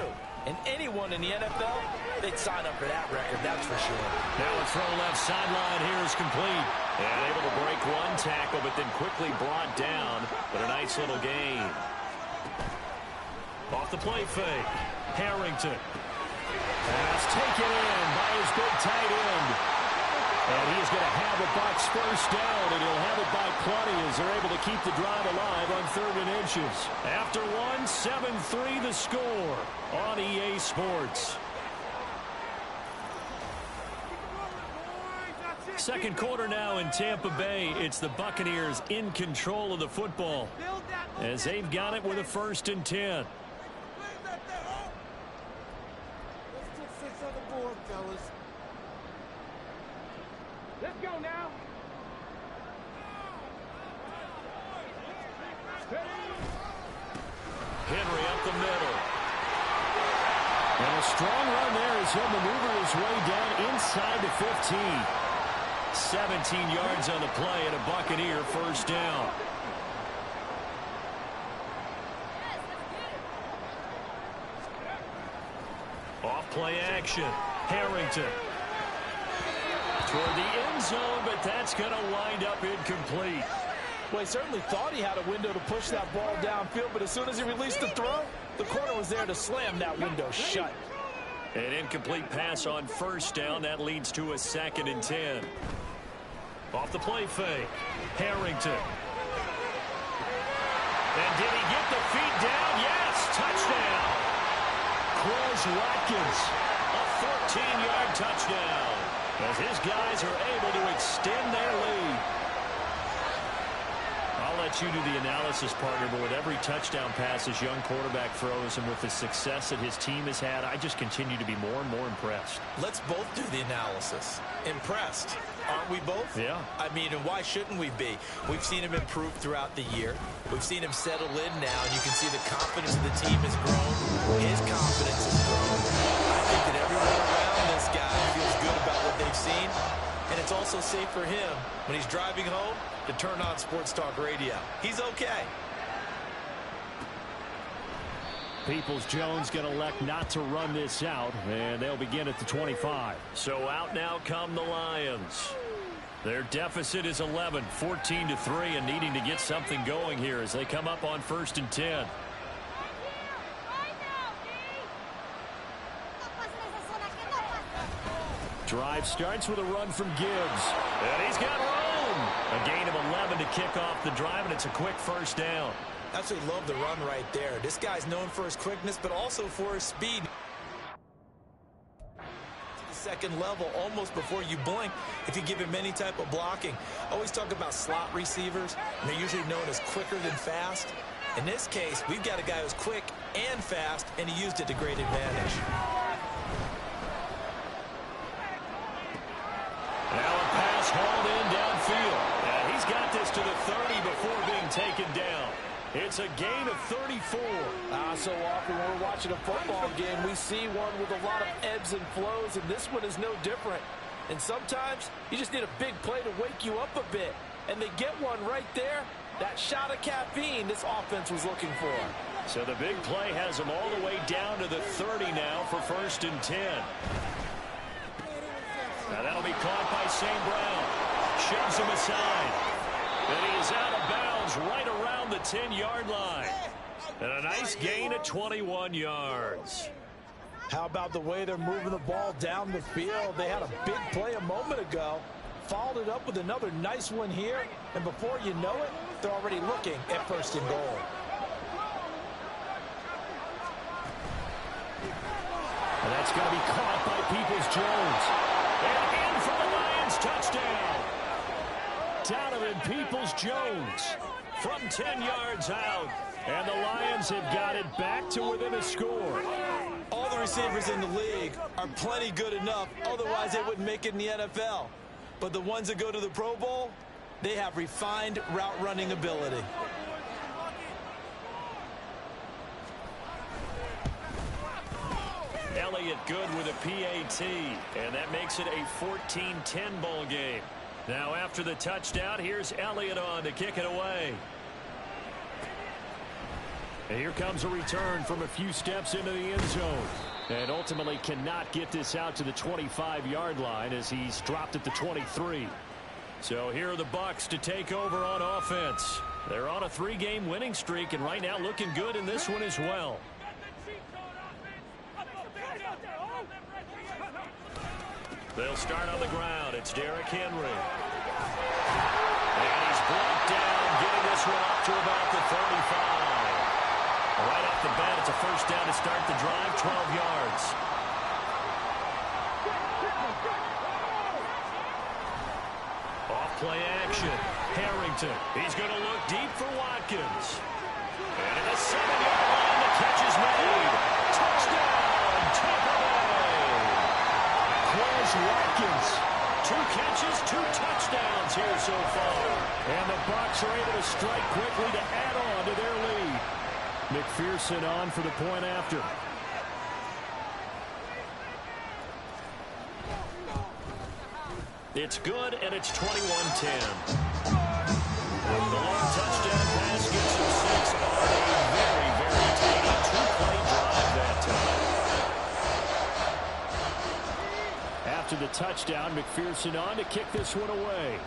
And anyone in the NFL, they'd sign up for that record, that's for sure. Now a throw left sideline here is complete. And able to break one tackle, but then quickly brought down. But a nice little gain. Off the play fake. Harrington. That's taken in by his big tight end. And he is going to have a Bucs first down, and he'll have it by plenty as they're able to keep the drive alive on 3rd and inches. After one, 7-3 the score on EA Sports. Second quarter now in Tampa Bay. It's the Buccaneers in control of the football as they've got it with a 1st and 10. Let's get 6 on the board, fellas. Let's go now. Henry up the middle. And a strong run there as he'll maneuver his way down inside the 15. 17 yards on the play and a Buccaneer first down. Off play action. Harrington. Toward the end zone, but that's going to wind up incomplete. Well, he certainly thought he had a window to push that ball downfield, but as soon as he released the throw, the corner was there to slam that window shut. An incomplete pass on first down. That leads to a 2nd and 10. Off the play fake. Harrington. And did he get the feet down? Yes, touchdown. Quez Watkins, a 14-yard touchdown, as his guys are able to extend their lead. I'll let you do the analysis, partner, but with every touchdown pass his young quarterback throws and with the success that his team has had, I just continue to be more and more impressed. Let's both do the analysis. Impressed. Aren't we both? Yeah. I mean, and why shouldn't we be? We've seen him improve throughout the year. We've seen him settle in now, and you can see the confidence of the team has grown. His confidence has grown. I think that everyone around this guy feels good about what they've seen, and it's also safe for him when he's driving home to turn on Sports Talk Radio. He's okay. Peoples-Jones going to elect not to run this out, and they'll begin at the 25. So out now come the Lions. Their deficit is 11, 14-3, and needing to get something going here as they come up on 1st and 10. Drive starts with a run from Gibbs. And he's got room. A gain of 11 to kick off the drive, and it's a quick first down. Absolutely love the run right there. This guy's known for his quickness, but also for his speed. To the second level, almost before you blink, if you give him any type of blocking. Always talk about slot receivers, and they're usually known as quicker than fast. In this case, we've got a guy who's quick and fast, and he used it to great advantage. Now a pass hauled in downfield. And he's got this to the 30 before being taken down. It's a gain of 34. So often when we're watching a football game, we see one with a lot of ebbs and flows, and this one is no different. And sometimes you just need a big play to wake you up a bit. And they get one right there. That shot of caffeine this offense was looking for. So the big play has them all the way down to the 30 now for 1st and 10. Now that'll be caught by St. Brown. Shoves him aside. And he is out of bounds right around the 10-yard line. And a nice gain of 21 yards. How about the way they're moving the ball down the field? They had a big play a moment ago. Followed it up with another nice one here. And before you know it, they're already looking at 1st and goal. And that's It's going to be caught by Peoples-Jones. And in for the Lions touchdown. Donovan Peoples-Jones from 10 yards out. And the Lions have got it back to within a score. All the receivers in the league are plenty good enough. Otherwise, they wouldn't make it in the NFL. But the ones that go to the Pro Bowl, they have refined route running ability. Elliott good with a PAT, and that makes it a 14-10 ball game. Now after the touchdown, here's Elliott on to kick it away. And here comes a return from a few steps into the end zone. And ultimately cannot get this out to the 25-yard line as he's dropped at the 23. So here are the Bucs to take over on offense. They're on a 3-game winning streak and right now looking good in this one as well. They'll start on the ground. It's Derrick Henry. And he's brought down, getting this one up to about the 35. Right off the bat, it's a first down to start the drive, 12 yards. Off play action. Harrington. He's going to look deep for Watkins. And at the 7-yard line, the catch is made. Touchdown, Tampa Bay. Quez Watkins. 2 catches, 2 touchdowns here so far. And the Bucs are able to strike quickly to add on to their lead. McPherson on for the point after. It's good, and it's 21-10. The long touchdown pass gets him 6 on a very, very tiny 2-play drive that time. After the touchdown, McPherson on to kick this one away.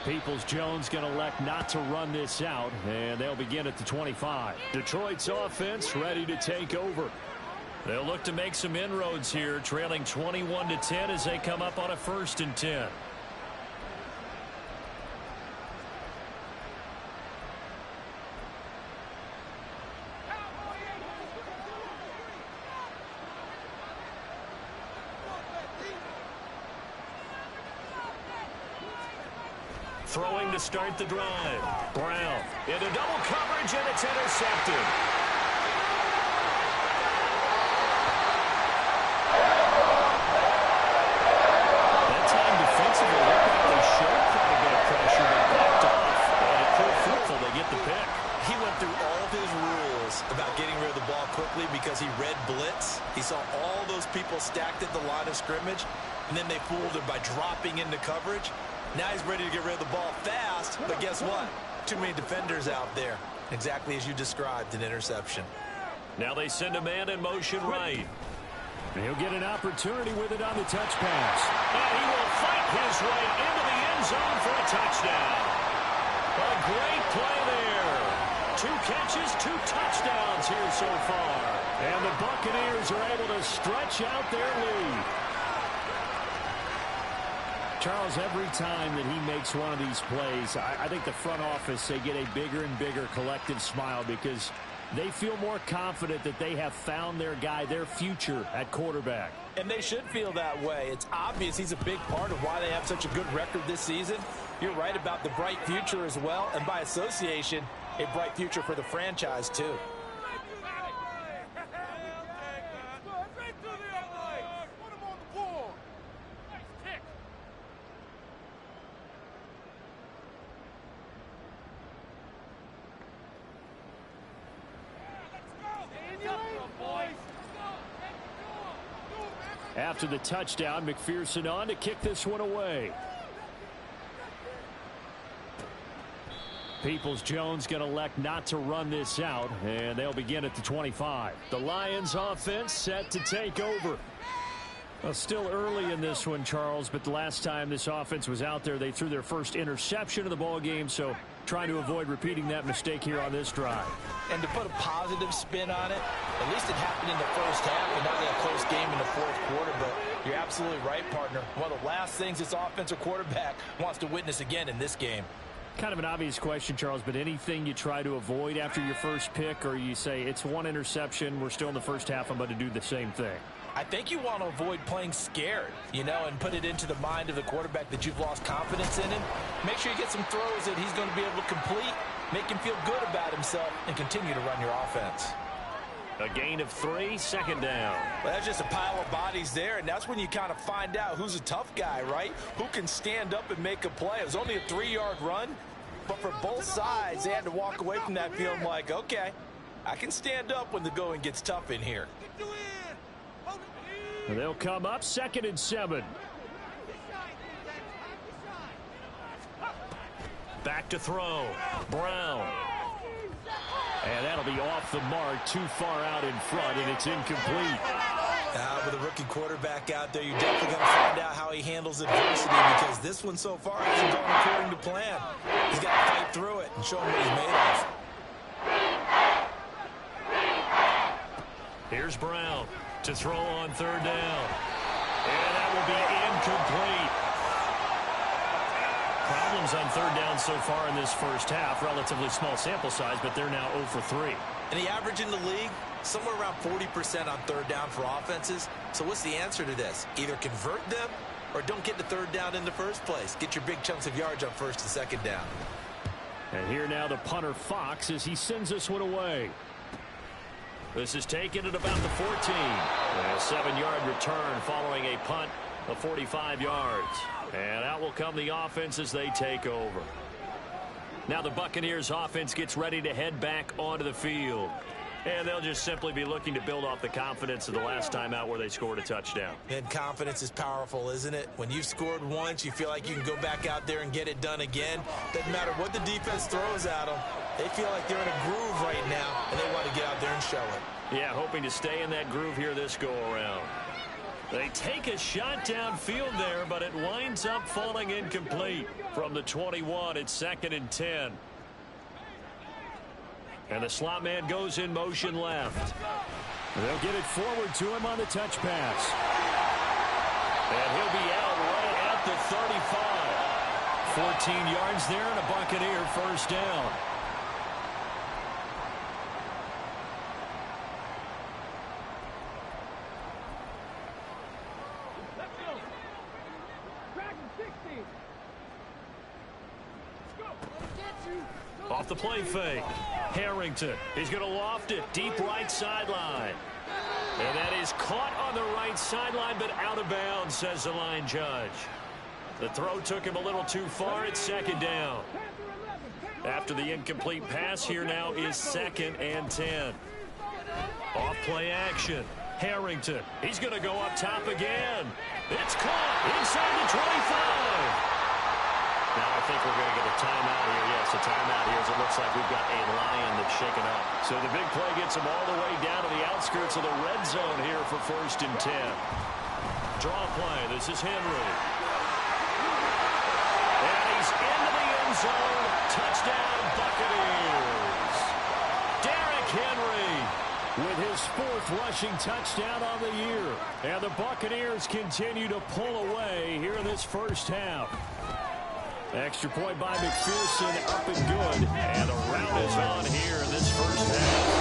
Peoples-Jones going to elect not to run this out, and they'll begin at the 25. Detroit's offense ready to take over. They'll look to make some inroads here, trailing 21-10 as they come up on a 1st and 10. Throwing to start the drive. Brown into double coverage, and it's intercepted. That time defensively, they showed quite a bit of pressure, but backed off. And it proved fruitful. They get the pick. He went through all of his rules about getting rid of the ball quickly because he read blitz. He saw all those people stacked at the line of scrimmage, and then they fooled him by dropping into coverage. Now he's ready to get rid of the ball fast, but guess what? Too many defenders out there. Exactly as you described, an interception. Now they send a man in motion right. And he'll get an opportunity with it on the touch pass. And he will fight his way into the end zone for a touchdown. A great play there. 2 catches, 2 touchdowns here so far. And the Buccaneers are able to stretch out their lead. Charles, every time that he makes one of these plays, I think the front office, they get a bigger and bigger collective smile because they feel more confident that they have found their guy, their future at quarterback. And they should feel that way. It's obvious he's a big part of why they have such a good record this season. You're right about the bright future as well, and by association, a bright future for the franchise too. After the touchdown, McPherson on to kick this one away. Peoples-Jones going to elect not to run this out, and they'll begin at the 25. The Lions offense set to take over. Well, still early in this one, Charles, but the last time this offense was out there, they threw their first interception of the ball game, so trying to avoid repeating that mistake here on this drive. And to put a positive spin on it, at least it happened in the first half, and now they have a close game in the 4th quarter, but you're absolutely right, partner. One of the last things this offensive quarterback wants to witness again in this game. Kind of an obvious question, Charles, but anything you try to avoid after your first pick, or you say it's one interception, we're still in the first half, I'm going to do the same thing? I think you want to avoid playing scared, and put it into the mind of the quarterback that you've lost confidence in him. Make sure you get some throws that he's going to be able to complete, make him feel good about himself, and continue to run your offense. A gain of 3, second down. Well, that's just a pile of bodies there, and that's when you kind of find out who's a tough guy, right? Who can stand up and make a play. It was only a 3-yard run, but for both sides, they had to walk away from that feeling like, okay, I can stand up when the going gets tough in here. They'll come up 2nd and 7. Back to throw. Brown. And that'll be off the mark, too far out in front, and it's incomplete. With a rookie quarterback out there, you're definitely going to find out how he handles adversity, because this one so far hasn't gone according to plan. He's got to fight through it and show him what he's made of. Here's Brown to throw on 3rd down. And that will be incomplete. Problems on 3rd down so far in this first half. Relatively small sample size, but they're now 0 for 3. And the average in the league, somewhere around 40% on 3rd down for offenses. So what's the answer to this? Either convert them or don't get the 3rd down in the first place. Get your big chunks of yards on 1st and 2nd down. And here now the punter Fox as he sends this one away. This is taken at about the 14. A 7-yard return following a punt of 45 yards. And out will come the offense as they take over. Now the Buccaneers offense gets ready to head back onto the field. And they'll just simply be looking to build off the confidence of the last time out where they scored a touchdown. And confidence is powerful, isn't it? When you've scored once, you feel like you can go back out there and get it done again. Doesn't matter what the defense throws at them. They feel like they're in a groove right now, and they want to get out there and show it. Yeah, hoping to stay in that groove here this go-around. They take a shot downfield there, but it winds up falling incomplete. From the 21, it's 2nd and 10. And the slot man goes in motion left. They'll get it forward to him on the touch pass. And he'll be out right at the 35. 14 yards there and a Buccaneer first down. Off the play fake. Harrington. He's going to loft it. Deep right sideline. And that is caught on the right sideline, but out of bounds, says the line judge. The throw took him a little too far. It's 2nd down. After the incomplete pass, here now is 2nd and 10. Off play action. Harrington. He's going to go up top again. It's caught inside the 25. Now I think we're going to get a timeout here. Yes, a timeout here as it looks like we've got a lion that's shaken up. So the big play gets him all the way down to the outskirts of the red zone here for 1st and 10. Draw play. This is Henry. And he's into the end zone. Touchdown, Buccaneers. Derrick Henry with his 4th rushing touchdown on the year. And the Buccaneers continue to pull away here in this first half. Extra point by McPherson, up and good. And the round is on here in this first half.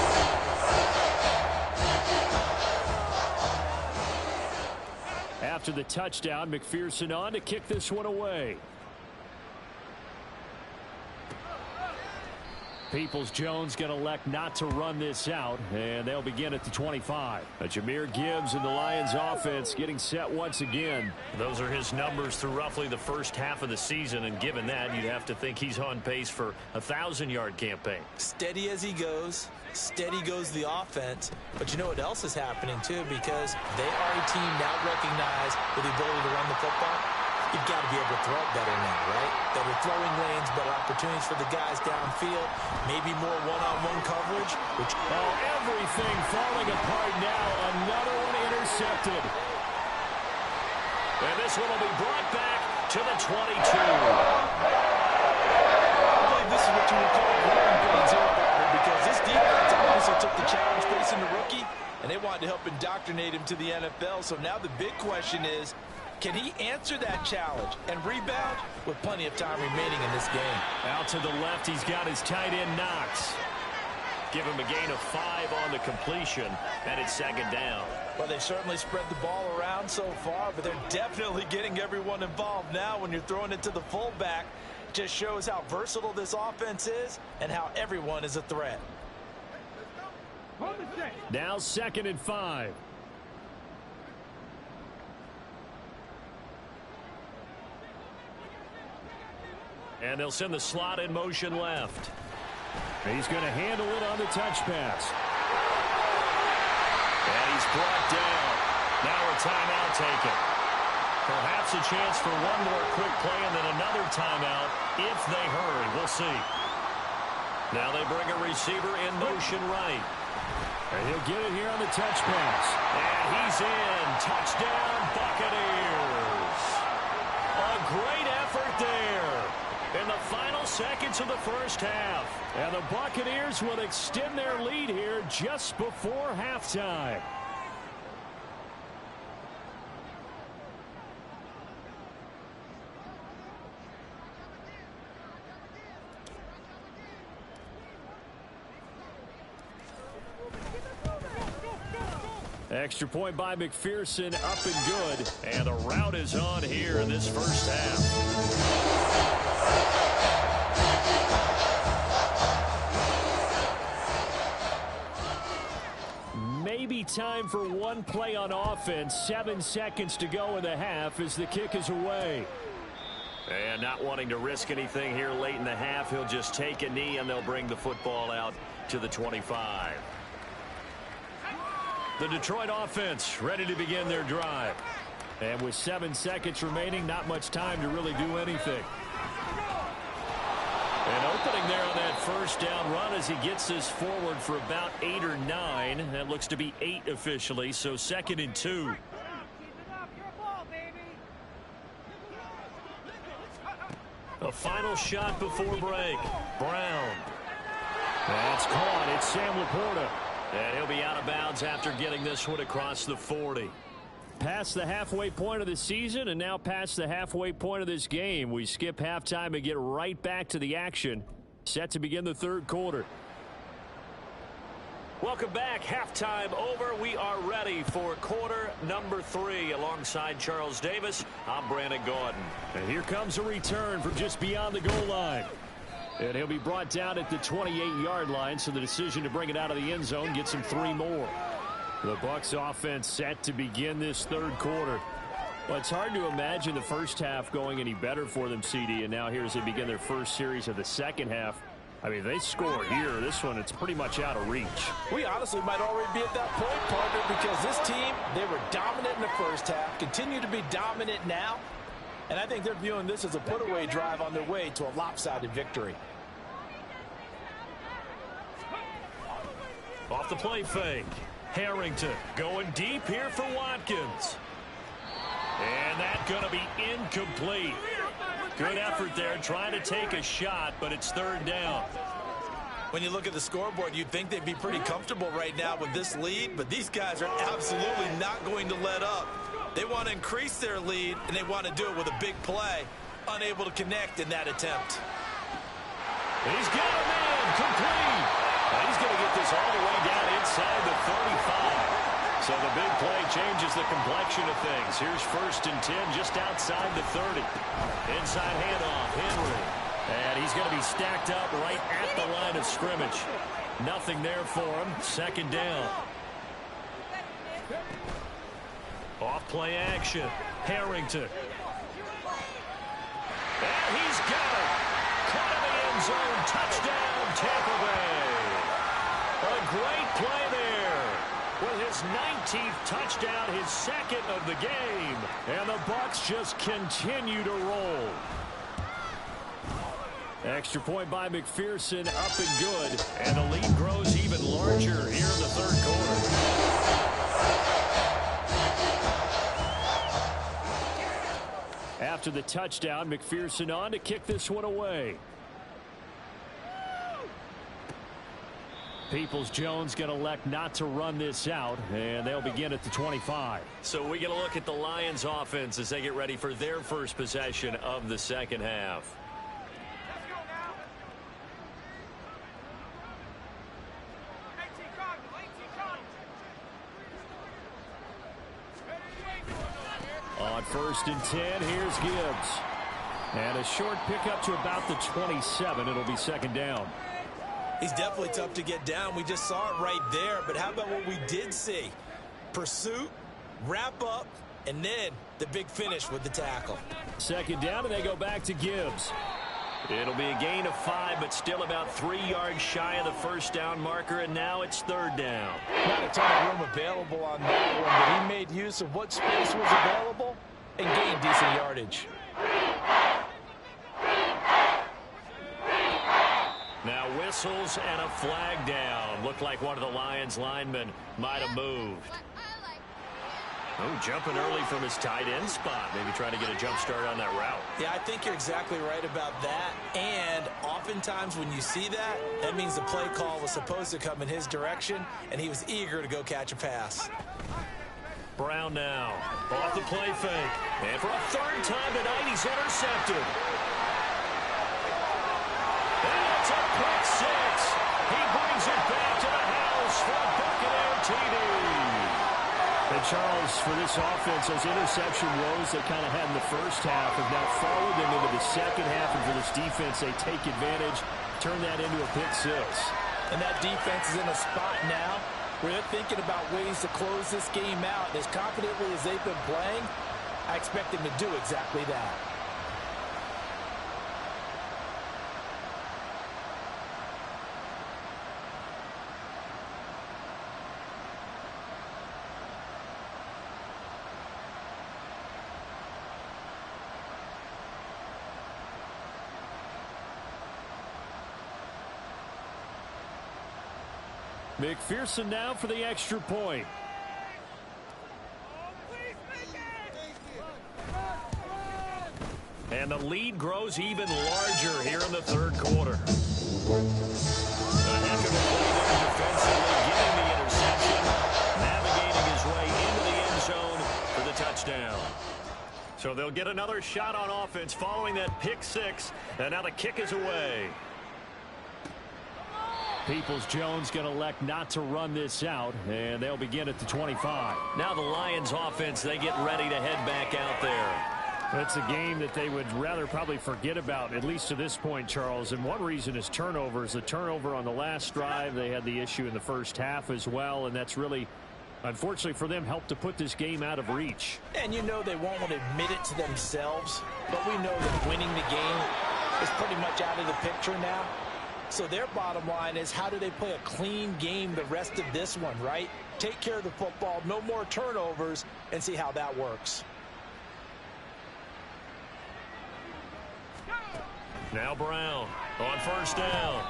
After the touchdown, McPherson on to kick this one away. Peoples-Jones going to elect not to run this out, and they'll begin at the 25. Jahmyr Gibbs and the Lions offense getting set once again. Those are his numbers through roughly the first half of the season, and given that, you'd have to think he's on pace for a 1,000-yard campaign. Steady as he goes. Steady goes the offense. But you know what else is happening, too, because they are a team now recognized with the ability to run the football. You've got to be able to throw it better now, right? Better throwing lanes, better opportunities for the guys downfield, maybe more one-on-one coverage. Everything falling apart now. Another one intercepted. And this one will be brought back to the 22. I believe this is what you would call growing pains here, partner, because this defense obviously took the challenge facing the rookie, and they wanted to help indoctrinate him to the NFL. So now the big question is, Can he answer that challenge and rebound with plenty of time remaining in this game? Out to the left, he's got his tight end Knox. Give him a gain of 5 on the completion, and it's second down. Well, they've certainly spread the ball around so far, but they're definitely getting everyone involved now when you're throwing it to the fullback. Just shows how versatile this offense is and how everyone is a threat. Now 2nd and 5. And they'll send the slot in motion left. He's going to handle it on the touch pass. And he's brought down. Now a timeout taken. Perhaps a chance for one more quick play and then another timeout if they hurry. We'll see. Now they bring a receiver in motion right. And he'll get it here on the touch pass. And he's in. Touchdown, Buccaneers. A great effort there in the final seconds of the first half. And the Buccaneers will extend their lead here just before halftime. Extra point by McPherson, up and good. And the route is on here in this first half. Maybe time for one play on offense. 7 seconds to go in the half as the kick is away. And not wanting to risk anything here late in the half, he'll just take a knee and they'll bring the football out to the 25. The Detroit offense ready to begin their drive. And with 7 seconds remaining, not much time to really do anything. And opening there on that first down run as he gets this forward for about 8 or 9. That looks to be 8 officially, so 2nd and 2. A final shot before break. Brown. That's caught. It's Sam Laporta. And he'll be out of bounds after getting this one across the 40. Past the halfway point of the season and now past the halfway point of this game. We skip halftime and get right back to the action. Set to begin the third quarter. Welcome back. Halftime over. We are ready for quarter number 3. Alongside Charles Davis, I'm Brandon Gaudin. And here comes a return from just beyond the goal line. And he'll be brought down at the 28-yard line, so the decision to bring it out of the end zone gets him 3 more. The Bucs offense set to begin this third quarter. Well, it's hard to imagine the first half going any better for them, CD, and now here as they begin their first series of the second half. I mean, they score here. This one, it's pretty much out of reach. We honestly might already be at that point, partner, because this team, they were dominant in the first half, continue to be dominant now, and I think they're viewing this as a put-away drive on their way to a lopsided victory. Off the play fake. Harrington going deep here for Watkins. And that's going to be incomplete. Good effort there trying to take a shot, but it's third down. When you look at the scoreboard, you'd think they'd be pretty comfortable right now with this lead, but these guys are absolutely not going to let up. They want to increase their lead, and they want to do it with a big play. Unable to connect in that attempt. He's got a man complete. And he's going to get this all the way down inside the 35. So the big play changes the complexion of things. Here's 1st and 10 just outside the 30. Inside handoff, Henry. And he's going to be stacked up right at the line of scrimmage. Nothing there for him. 2nd down. Off play action. Harrington. And he's got it. Caught in the end zone. Touchdown, Tampa Bay. A great play there. With his 19th touchdown, his 2nd of the game. And the Bucs just continue to roll. Extra point by McPherson, up and good. And the lead grows even larger here in the third quarter. After the touchdown, McPherson on to kick this one away. Peoples-Jones going to elect not to run this out, and they'll begin at the 25. So we get a look at the Lions offense as they get ready for their first possession of the second half. On 1st and 10, here's Gibbs. And a short pickup to about the 27. It'll be second down. He's definitely tough to get down. We just saw it right there. But how about what we did see? Pursuit, wrap up, and then the big finish with the tackle. Second down, and they go back to Gibbs. It'll be a gain of 5, but still about 3 yards shy of the first down marker, and now it's third down. Not a ton of room available on that one, but he made use of what space was available and gained decent yardage. Now whistles and a flag down. Looked like one of the Lions linemen might have moved. Oh, jumping early from his tight end spot. Maybe trying to get a jump start on that route. Yeah, I think you're exactly right about that. And oftentimes when you see that, that means the play call was supposed to come in his direction, and he was eager to go catch a pass. Brown now. Off the play fake. And for a third time tonight, he's intercepted. And it's a pick 6. He brings it back to the house for a Buccaneer TD. And Charles, for this offense, those interception woes they kind of had in the first half have now followed them into the second half. And for this defense, they take advantage, turn that into a pick 6. And that defense is in a spot now where they're thinking about ways to close this game out. As confidently as they've been playing, I expect them to do exactly that. McPherson now for the extra point. And the lead grows even larger here in the third quarter. A heck of a play there defensively, getting the interception, navigating his way into the end zone for the touchdown. So they'll get another shot on offense following that pick 6, and now the kick is away. Peoples-Jones going to elect not to run this out, and they'll begin at the 25. Now the Lions offense, they get ready to head back out there. That's a game that they would rather probably forget about, at least to this point, Charles. And one reason is turnovers. The turnover on the last drive, they had the issue in the first half as well, and that's really, unfortunately for them, helped to put this game out of reach. And you know they won't want to admit it to themselves, but we know that winning the game is pretty much out of the picture now. So their bottom line is, how do they play a clean game the rest of this one, right? Take care of the football, no more turnovers, and see how that works. Now Brown on first down.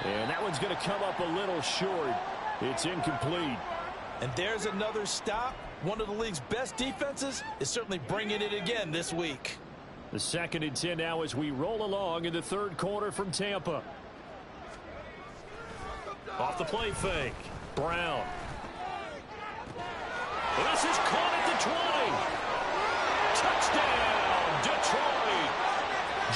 And that one's going to come up a little short. It's incomplete. And there's another stop. One of the league's best defenses is certainly bringing it again this week. The 2nd and 10 now as we roll along in the third quarter from Tampa. Off the play fake. Brown. This is caught at the 20. Touchdown, Detroit.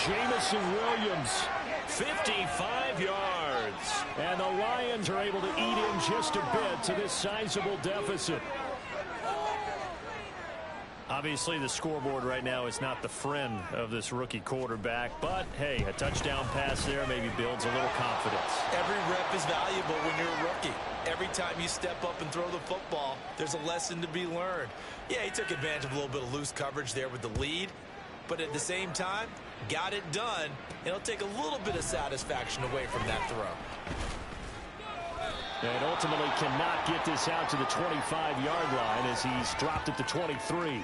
Jamison Williams, 55 yards. And the Lions are able to eat in just a bit to this sizable deficit. Obviously, the scoreboard right now is not the friend of this rookie quarterback. But, hey, a touchdown pass there maybe builds a little confidence. Every rep is valuable when you're a rookie. Every time you step up and throw the football, there's a lesson to be learned. Yeah, he took advantage of a little bit of loose coverage there with the lead. But at the same time, got it done. It'll take a little bit of satisfaction away from that throw. And ultimately cannot get this out to the 25-yard line as he's dropped at the 23.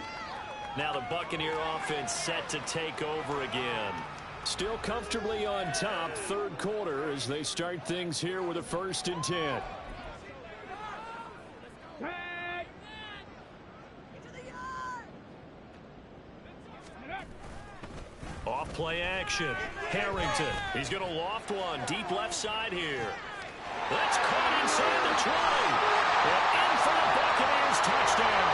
Now the Buccaneer offense set to take over again. Still comfortably on top, third quarter as they start things here with a 1st and 10. Off play action. Harrington. He's going to loft one deep left side here. That's caught inside the 20. And in for the Buccaneers touchdown.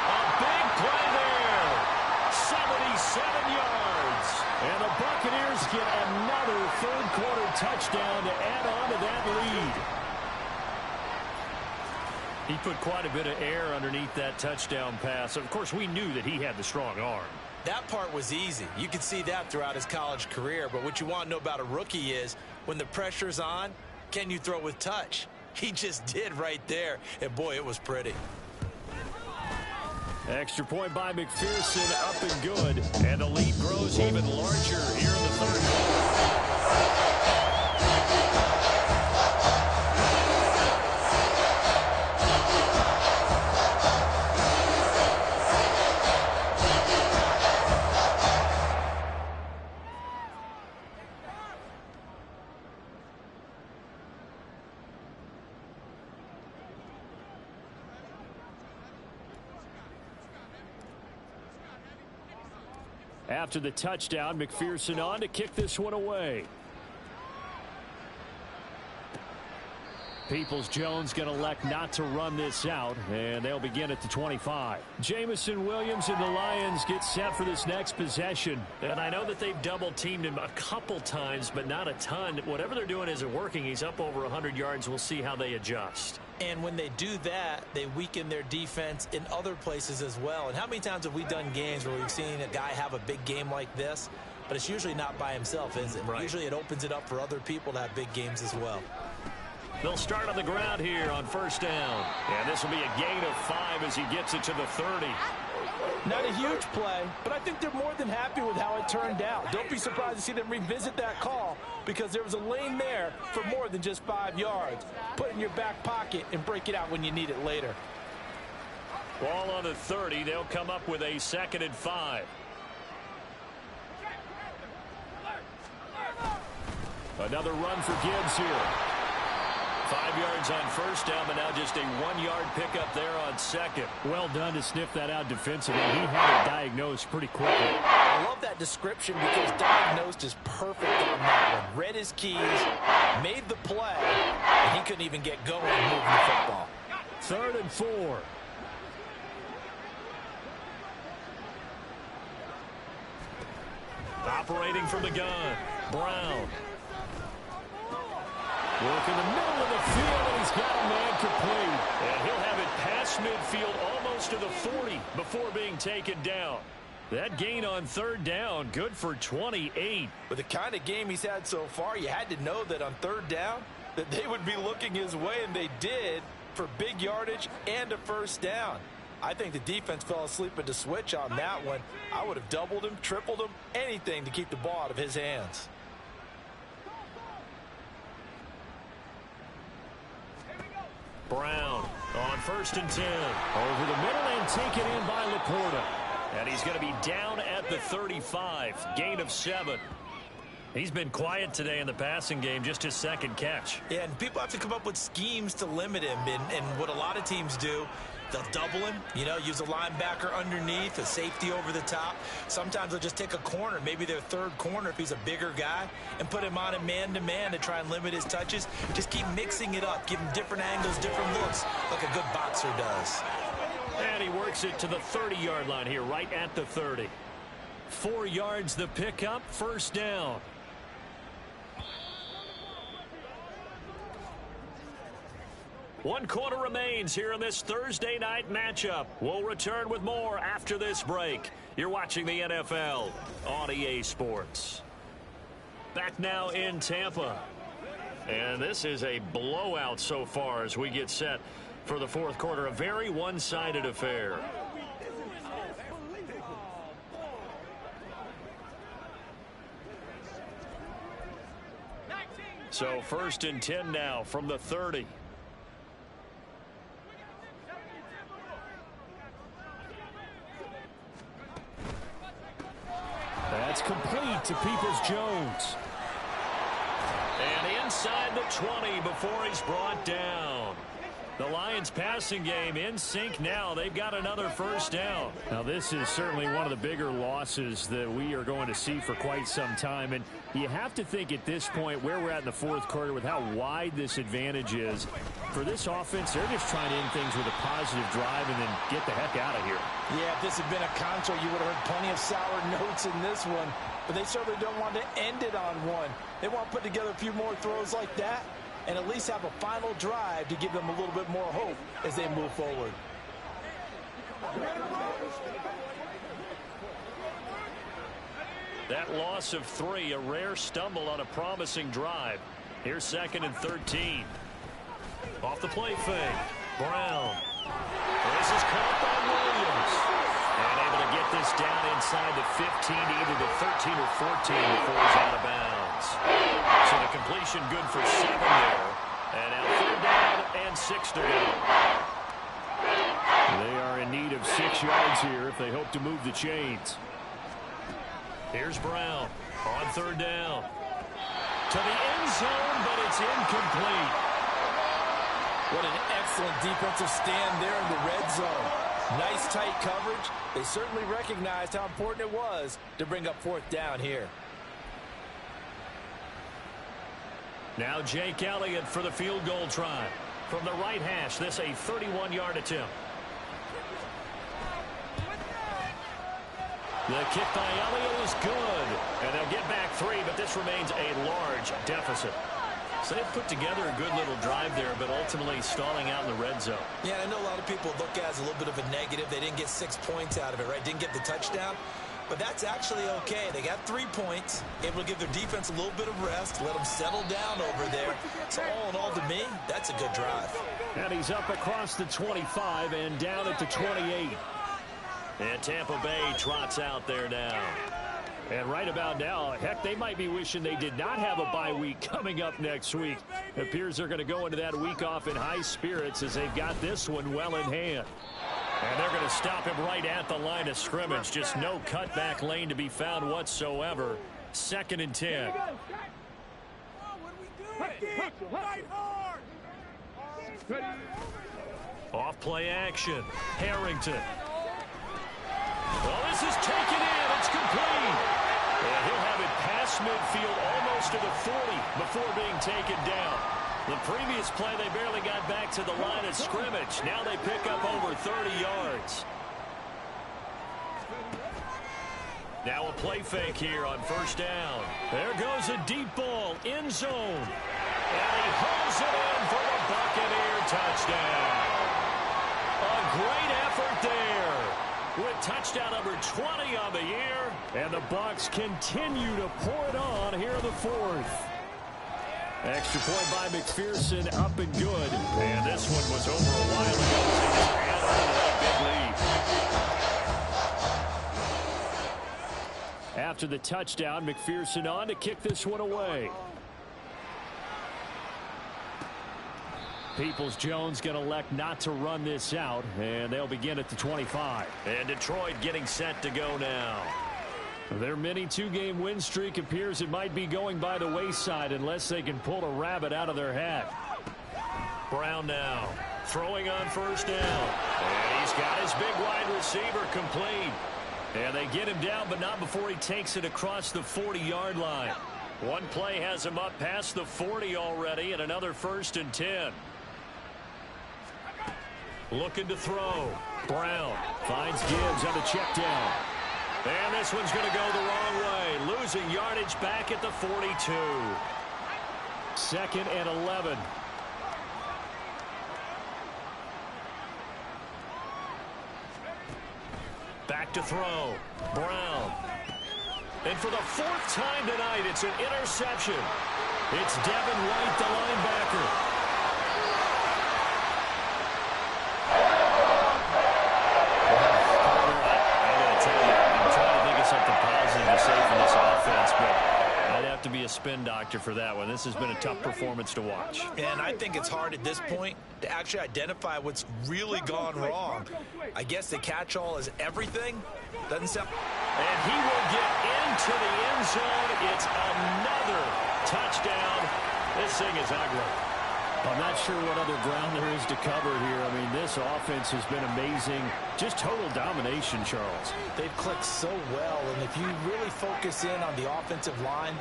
A big play there. 77 yards. And the Buccaneers get another third-quarter touchdown to add on to that lead. He put quite a bit of air underneath that touchdown pass. Of course, we knew that he had the strong arm. That part was easy. You could see that throughout his college career. But what you want to know about a rookie is when the pressure's on, can you throw with touch? He just did right there. And, boy, it was pretty. Extra point by McPherson, up and good. And the lead grows even larger here in the third quarter. After the touchdown, McPherson on to kick this one away. Peoples-Jones going to elect not to run this out, and they'll begin at the 25. Jamison Williams and the Lions get set for this next possession. And I know that they've double-teamed him a couple times, but not a ton. Whatever they're doing isn't working. He's up over 100 yards. We'll see how they adjust. And when they do that, they weaken their defense in other places as well. And how many times have we done games where we've seen a guy have a big game like this, but it's usually not by himself, is it? Right. Usually it opens it up for other people to have big games as well. They'll start on the ground here on first down. And this will be a gain of 5 as he gets it to the 30. Not a huge play, but I think they're more than happy with how it turned out. Don't be surprised to see them revisit that call because there was a lane there for more than just 5 yards. Put it in your back pocket and break it out when you need it later. Ball on the 30. They'll come up with a 2nd and 5. Another run for Gibbs here. 5 yards on first down, but now just a 1-yard pickup there on second. Well done to sniff that out defensively. He had it diagnosed pretty quickly. I love that description because diagnosed is perfect on that one. Read his keys, made the play, and he couldn't even get going moving the football. 3rd and 4. Operating from the gun, Brown. Work in the middle of the field, and he's got a man complete. And he'll have it past midfield almost to the 40 before being taken down. That gain on 3rd down, good for 28. With the kind of game he's had so far, you had to know that on 3rd down that they would be looking his way, and they did for big yardage and a first down. I think the defense fell asleep at the switch on that one. I would have doubled him, tripled him, anything to keep the ball out of his hands. Brown on 1st and 10. Over the middle and taken in by Laporta. And he's going to be down at the 35. Gain of 7. He's been quiet today in the passing game, just his 2nd catch. Yeah, and people have to come up with schemes to limit him. And what a lot of teams do, they'll double him, use a linebacker underneath, a safety over the top. Sometimes they'll just take a corner, maybe their 3rd corner if he's a bigger guy, and put him on a man-to-man to try and limit his touches. Just keep mixing it up, give him different angles, different looks, like a good boxer does. And he works it to the 30-yard line here, right at the 30. 4 yards the pickup, first down. One quarter remains here in this Thursday night matchup. We'll return with more after this break. You're watching the NFL on EA Sports. Back now in Tampa. And this is a blowout so far as we get set for the 4th quarter. A very one-sided affair. So 1st and 10 now from the 30. That's complete to Peoples-Jones. And inside the 20 before he's brought down. The Lions passing game in sync now. They've got another first down. Now, this is certainly one of the bigger losses that we are going to see for quite some time. And you have to think at this point where we're at in the fourth quarter with how wide this advantage is. For this offense, they're just trying to end things with a positive drive and then get the heck out of here. Yeah, if this had been a contra, you would have heard plenty of sour notes in this one. But they certainly don't want to end it on one. They want to put together a few more throws like that and at least have a final drive to give them a little bit more hope as they move forward. That loss of 3, a rare stumble on a promising drive. Here's 2nd and 13. Off the play fake. Brown. This is caught by Williams. And able to get this down inside the 15 to either the 13 or 14 before he's out of bounds. So the completion good for 7 there. And now 3rd down and 6 to go. They are in need of 6 yards here if they hope to move the chains. Here's Brown on 3rd down. To the end zone, but it's incomplete. What an excellent defensive stand there in the red zone. Nice tight coverage. They certainly recognized how important it was to bring up 4th down here. Now Jake Elliott for the field goal try. From the right hash, this a 31-yard attempt. The kick by Elliott is good. And they'll get back 3, but this remains a large deficit. So they've put together a good little drive there, but ultimately stalling out in the red zone. Yeah, I know a lot of people look at it as a little bit of a negative. They didn't get 6 points out of it, right? Didn't get the touchdown. But that's actually okay. They got 3 points, able to give their defense a little bit of rest, let them settle down over there. So all in all, to me, that's a good drive. And he's up across the 25 and down at the 28. And Tampa Bay trots out there now. And right about now, heck, they might be wishing they did not have a bye week coming up next week. It appears they're going to go into that week off in high spirits as they've got this one well in hand. And they're going to stop him right at the line of scrimmage. Just no cutback lane to be found whatsoever. 2nd and 10. Off play action. Harrington. Well, this is taken in. It's complete. And he'll have it past midfield almost to the 40 before being taken down. The previous play, they barely got back to the line of scrimmage. Now they pick up over 30 yards. Now a play fake here on 1st down. There goes a deep ball, end zone. And he hauls it in for the Buccaneer touchdown. A great effort there. With touchdown number 20 on the year. And the Bucs continue to pour it on here in the 4th. Extra point by McPherson, up and good. And this one was over a while ago. So they just ran on that big lead. After the touchdown, McPherson on to kick this one away. Peoples-Jones going to elect not to run this out, and they'll begin at the 25. And Detroit getting set to go now. Their mini 2-game win streak appears it might be going by the wayside unless they can pull a rabbit out of their hat. Brown now throwing on 1st down. And he's got his big wide receiver complete. And they get him down, but not before he takes it across the 40-yard line. One play has him up past the 40 already, and another 1st and 10. Looking to throw. Brown finds Gibbs on the check down. And this one's going to go the wrong way. Losing yardage back at the 42. 2nd and 11. Back to throw. Brown. And for the 4th time tonight, it's an interception. It's Devin White, the linebacker. To be a spin doctor for that one. This has been a tough performance to watch. And I think it's hard at this point to actually identify what's really gone wrong. I guess the catch-all is everything. Doesn't sound... And he will get into the end zone. It's another touchdown. This thing is ugly. I'm not sure what other ground there is to cover here. I mean, this offense has been amazing. Just total domination, Charles. They've clicked so well, and if you really focus in on the offensive line,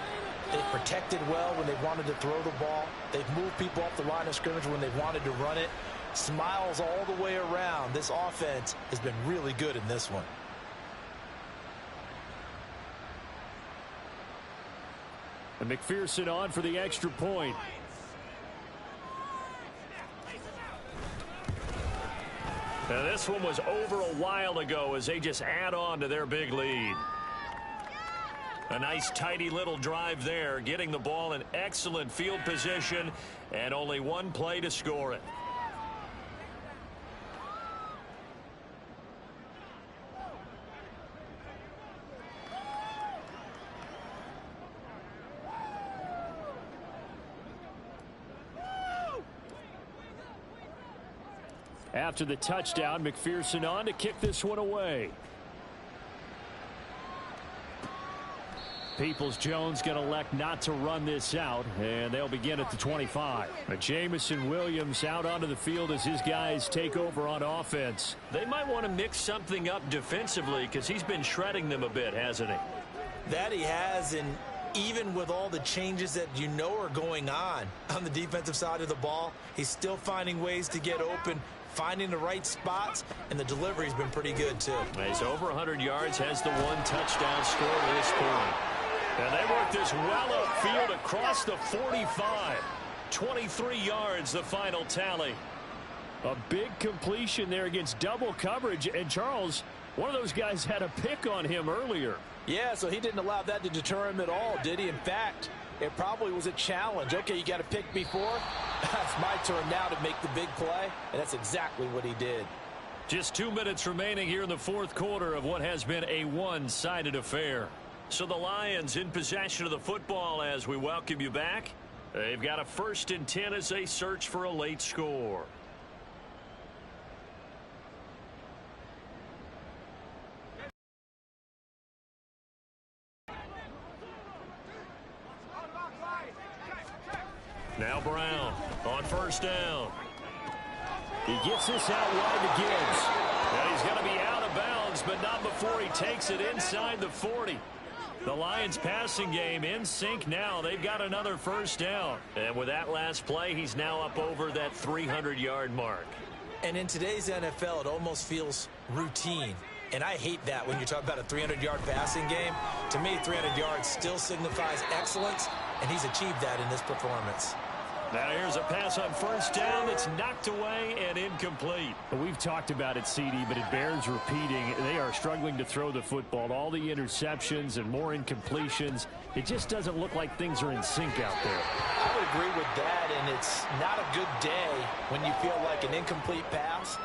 they've protected well when they've wanted to throw the ball. They've moved people off the line of scrimmage when they've wanted to run it. Smiles all the way around. This offense has been really good in this one. And McPherson on for the extra point. Now this one was over a while ago as they just add on to their big lead. A nice tidy little drive there, getting the ball in excellent field position and only one play to score it. After the touchdown, McPherson on to kick this one away. Peoples-Jones going to elect not to run this out, and they'll begin at the 25. But Jamison Williams out onto the field as his guys take over on offense. They might want to mix something up defensively because he's been shredding them a bit, hasn't he? That he has, and even with all the changes that you know are going on the defensive side of the ball, he's still finding ways to get open, finding the right spots, and the delivery's been pretty good, too. He's over 100 yards, has the one touchdown score at this point. And they work this well upfield across the 45. 23 yards, the final tally. A big completion there against double coverage. And, Charles, one of those guys had a pick on him earlier. Yeah, so he didn't allow that to deter him at all, did he? In fact, it probably was a challenge. Okay, you got a pick before. It's my turn now to make the big play, and that's exactly what he did. Just 2 minutes remaining here in the fourth quarter of what has been a one-sided affair. So the Lions in possession of the football as we welcome you back. They've got a 1st and 10 as they search for a late score. Now Brown on 1st down. He gets this out wide to Gibbs. And he's going to be out of bounds, but not before he takes it inside the 40. The Lions passing game in sync now. They've got another 1st down. And with that last play, he's now up over that 300-yard mark. And in today's NFL, it almost feels routine. And I hate that when you talk about a 300-yard passing game. To me, 300 yards still signifies excellence, and he's achieved that in this performance. Now here's a pass on 1st down that's knocked away and incomplete. We've talked about it, CD, but it bears repeating. They are struggling to throw the football. All the interceptions and more incompletions. It just doesn't look like things are in sync out there. I would agree with that, and it's not a good day when you feel like an incomplete pass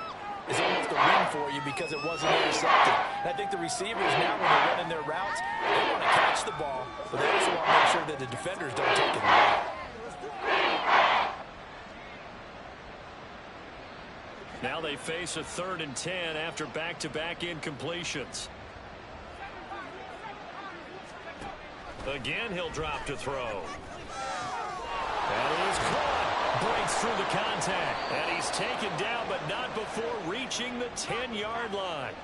is almost a win for you because it wasn't intercepted. And I think the receivers now, when they're running their routes, they want to catch the ball, but they also want to make sure that the defenders don't take it away. Now they face a 3rd and 10 after back-to-back incompletions. Again, he'll drop to throw. That is caught. Breaks through the contact. And he's taken down, but not before reaching the 10-yard line.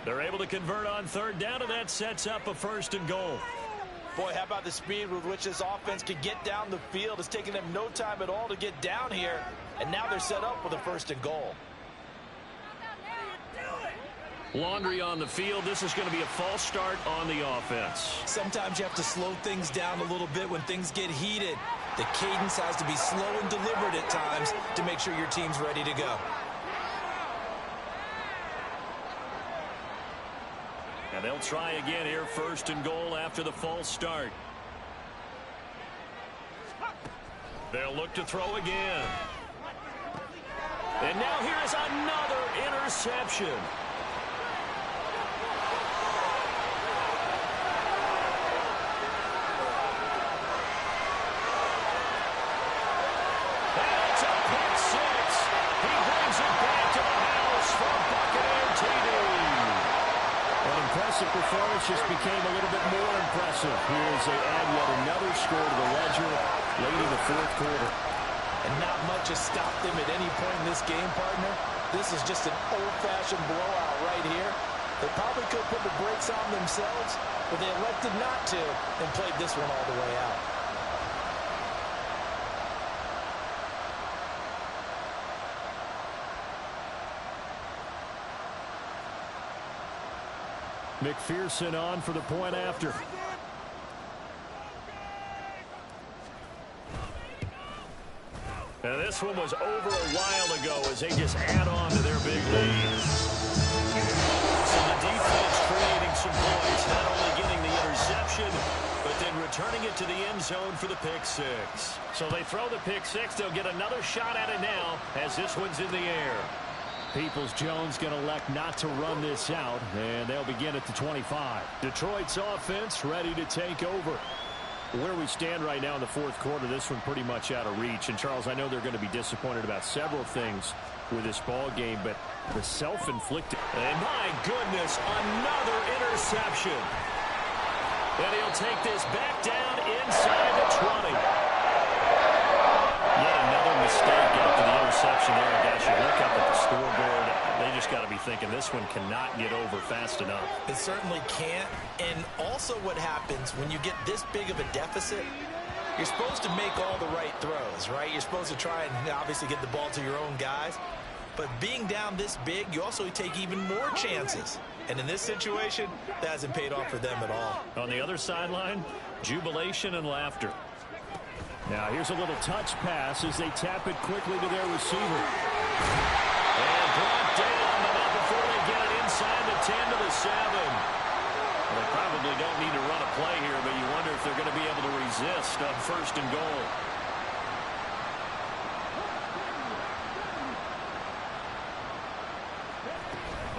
They're able to convert on 3rd down, and that sets up a 1st and goal. Boy, how about the speed with which this offense could get down the field? It's taken them no time at all to get down here, and now they're set up with a 1st and goal. Laundry on the field. This is going to be a false start on the offense. Sometimes you have to slow things down a little bit when things get heated. The cadence has to be slow and deliberate at times to make sure your team's ready to go. And they'll try again here, 1st and goal after the false start. They'll look to throw again. And now here is another interception. Performance just became a little bit more impressive here as they add yet another score to the ledger late in the 4th quarter. And not much has stopped them at any point in this game, partner. This is just an old-fashioned blowout right here. They probably could put the brakes on themselves, but they elected not to and played this one all the way out. McPherson on for the point after. And this one was over a while ago as they just add on to their big lead. So the defense creating some points, not only getting the interception, but then returning it to the end zone for the pick six. So they throw the pick six. They'll get another shot at it now as this one's in the air. Peoples-Jones going to elect not to run this out, and they'll begin at the 25. Detroit's offense ready to take over. Where we stand right now in the fourth quarter, this one pretty much out of reach. And, Charles, I know they're going to be disappointed about several things with this ball game, but the self-inflicted. And, my goodness, another interception. And he'll take this back down inside the 20. Yet another mistake after the interception there. And guys, you look up at the scoreboard, they just got to be thinking this one cannot get over fast enough. It certainly can't. And also what happens when you get this big of a deficit, you're supposed to make all the right throws, right? You're supposed to try and obviously get the ball to your own guys. But being down this big, you also take even more chances. And in this situation, that hasn't paid off for them at all. On the other sideline, jubilation and laughter. Now here's a little touch pass as they tap it quickly to their receiver. And brought down, but not before they get it inside the 10 to the 7. Well, they probably don't need to run a play here, but you wonder if they're going to be able to resist on first and goal.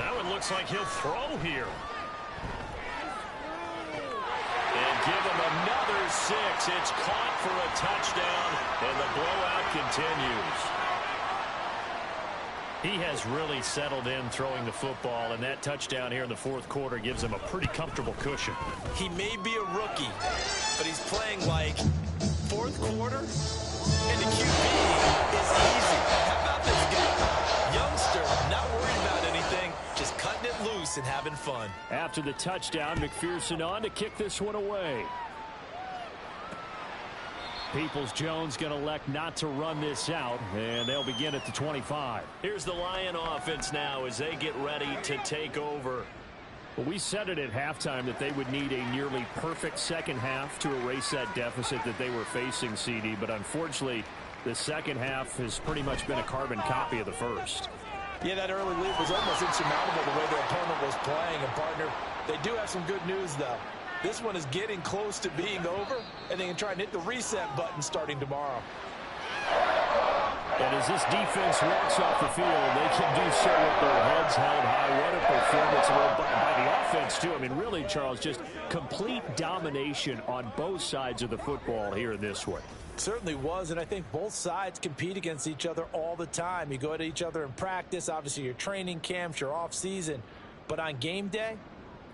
Now it looks like he'll throw here. And give him another 6. It's caught for a touchdown, and the blowout continues. He has really settled in throwing the football, and that touchdown here in the fourth quarter gives him a pretty comfortable cushion. He may be a rookie, but he's playing like fourth quarter, and the QB is easy. How about this guy? Youngster, not worried about anything, just cutting it loose and having fun. After the touchdown, McPherson on to kick this one away. Peoples-Jones going to elect not to run this out, and they'll begin at the 25. Here's the Lion offense now as they get ready to take over. Well, we said it at halftime that they would need a nearly perfect second half to erase that deficit that they were facing, CD, but unfortunately, the second half has pretty much been a carbon copy of the first. Yeah, that early lead was almost insurmountable the way their opponent was playing. And, partner, they do have some good news, though. This one is getting close to being over, and they can try and hit the reset button starting tomorrow. And as this defense walks off the field, they can do so with their heads held high. What a performance by the offense, too. I mean, really, Charles, just complete domination on both sides of the football here in this one. Certainly was, and I think both sides compete against each other all the time. You go at each other in practice, obviously your training camps, your off-season. But on game day,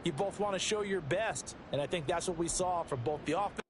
you both want to show your best, and I think that's what we saw from both the offense